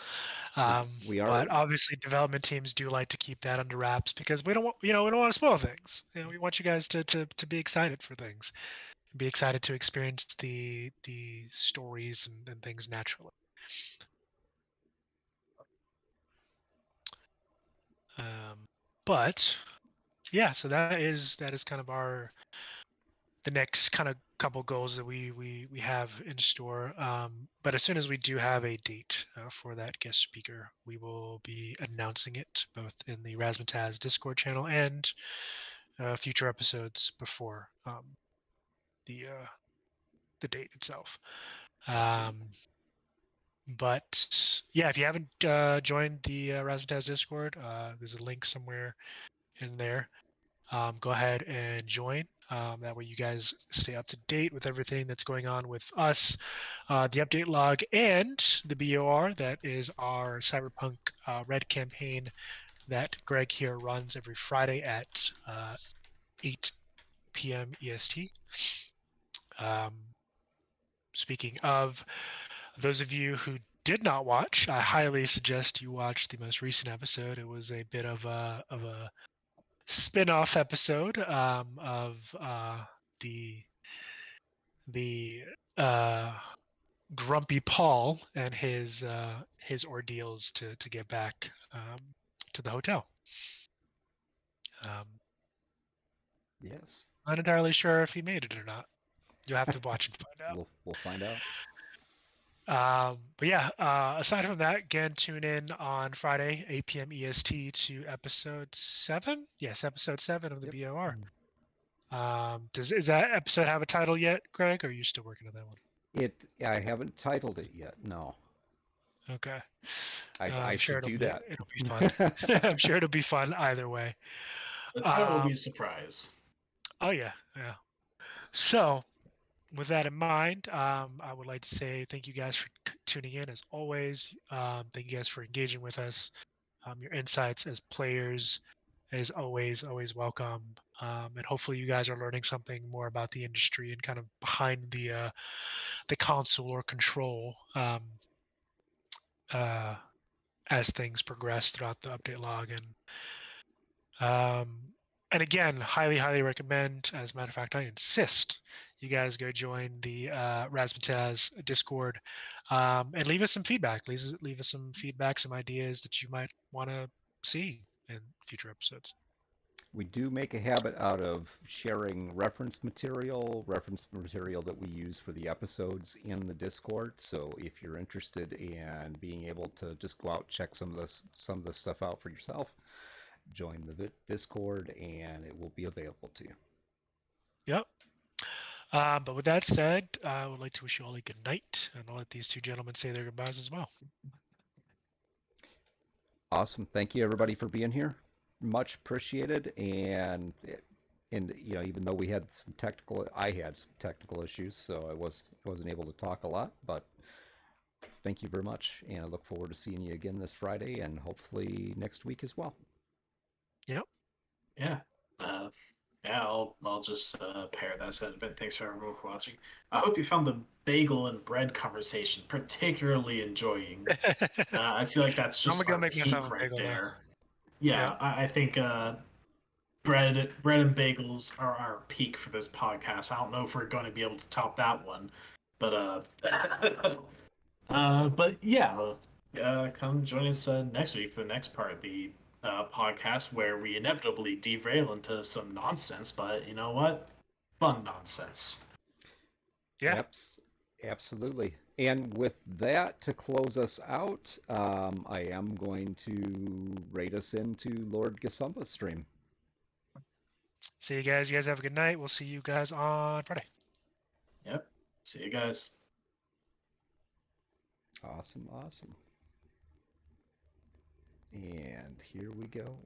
we we are But obviously, development teams do like to keep that under wraps because we don't want, we don't want to spoil things. We want you guys to be excited for things, be excited to experience the stories and things naturally. But yeah, so that is kind of the next kind of couple goals that we have in store. But as soon as we do have a date for that guest speaker, we will be announcing it both in the Razzmatazz Discord channel and future episodes before the uh, the date itself. absolutely. Um, but yeah, if you haven't joined the Razzmatazz Discord, there's a link somewhere in there. Go ahead and join. That way, you guys stay up to date with everything that's going on with us, the update log, and the BOR. That is our Cyberpunk Red campaign that Greg here runs every Friday at 8 p.m. EST. Um, Speaking of, those of you who did not watch, I highly suggest you watch the most recent episode. It was a bit of a spin-off episode of the the uh, grumpy Paul and his ordeals to get back to the hotel. Um, Yes, not entirely sure if he made it or not. You'll have to watch and find out. we'll find out. But yeah, aside from that, again, tune in on Friday, 8 p.m. EST to episode 7. Yes, episode 7 of the Yep. BOR. Is that episode have a title yet, Greg? Or are you still working on that one? I haven't titled it yet. No. Okay. I I'm sure should do that. it'll be fun. I'm sure it'll be fun either way. But that will be a surprise. Oh yeah, yeah. So, with that in mind, I would like to say thank you guys for tuning in as always. Thank you guys for engaging with us. Your insights as players is always welcome. And hopefully, you guys are learning something more about the industry and kind of behind the console or control uh, as things progress throughout the update log. Um, and again, highly recommend. As a matter of fact, I insist you guys go join the Razzmatazz Discord and leave us some feedback. Leave us some feedback, some ideas that you might want to see in future episodes. We do make a habit out of sharing reference material that we use for the episodes in the Discord. So if you're interested in being able to just go out, check some of the stuff out for yourself, join the Discord and it will be available to you. Yep. But with that said, I would like to wish you all a good night, and I'll let these two gentlemen say their goodbyes as well. Awesome. Thank you everybody for being here. Much appreciated. And you know, even though I had some technical issues, so I wasn't able to talk a lot, but thank you very much, and I look forward to seeing you again this Friday and hopefully next week as well. Yep. Yeah. Yeah, I'll just pair that sentiment. Thanks for everyone for watching. I hope you found the bagel and bread conversation particularly enjoying. I feel like that's I'm just gonna go our make myself peak a right bagel now. there. Yeah, Yep. I think bread and bagels are our peak for this podcast. I don't know if we're going to be able to top that one, but but yeah, come join us next week for the next part of the podcast where we inevitably derail into some nonsense. But you know what? Fun nonsense. Yeah. Absolutely. And with that, to close us out, I am going to rate us into Lord Gasumba's stream. See you guys. You guys have a good night. We'll see you guys on Friday. Yep. See you guys. Awesome. And here we go.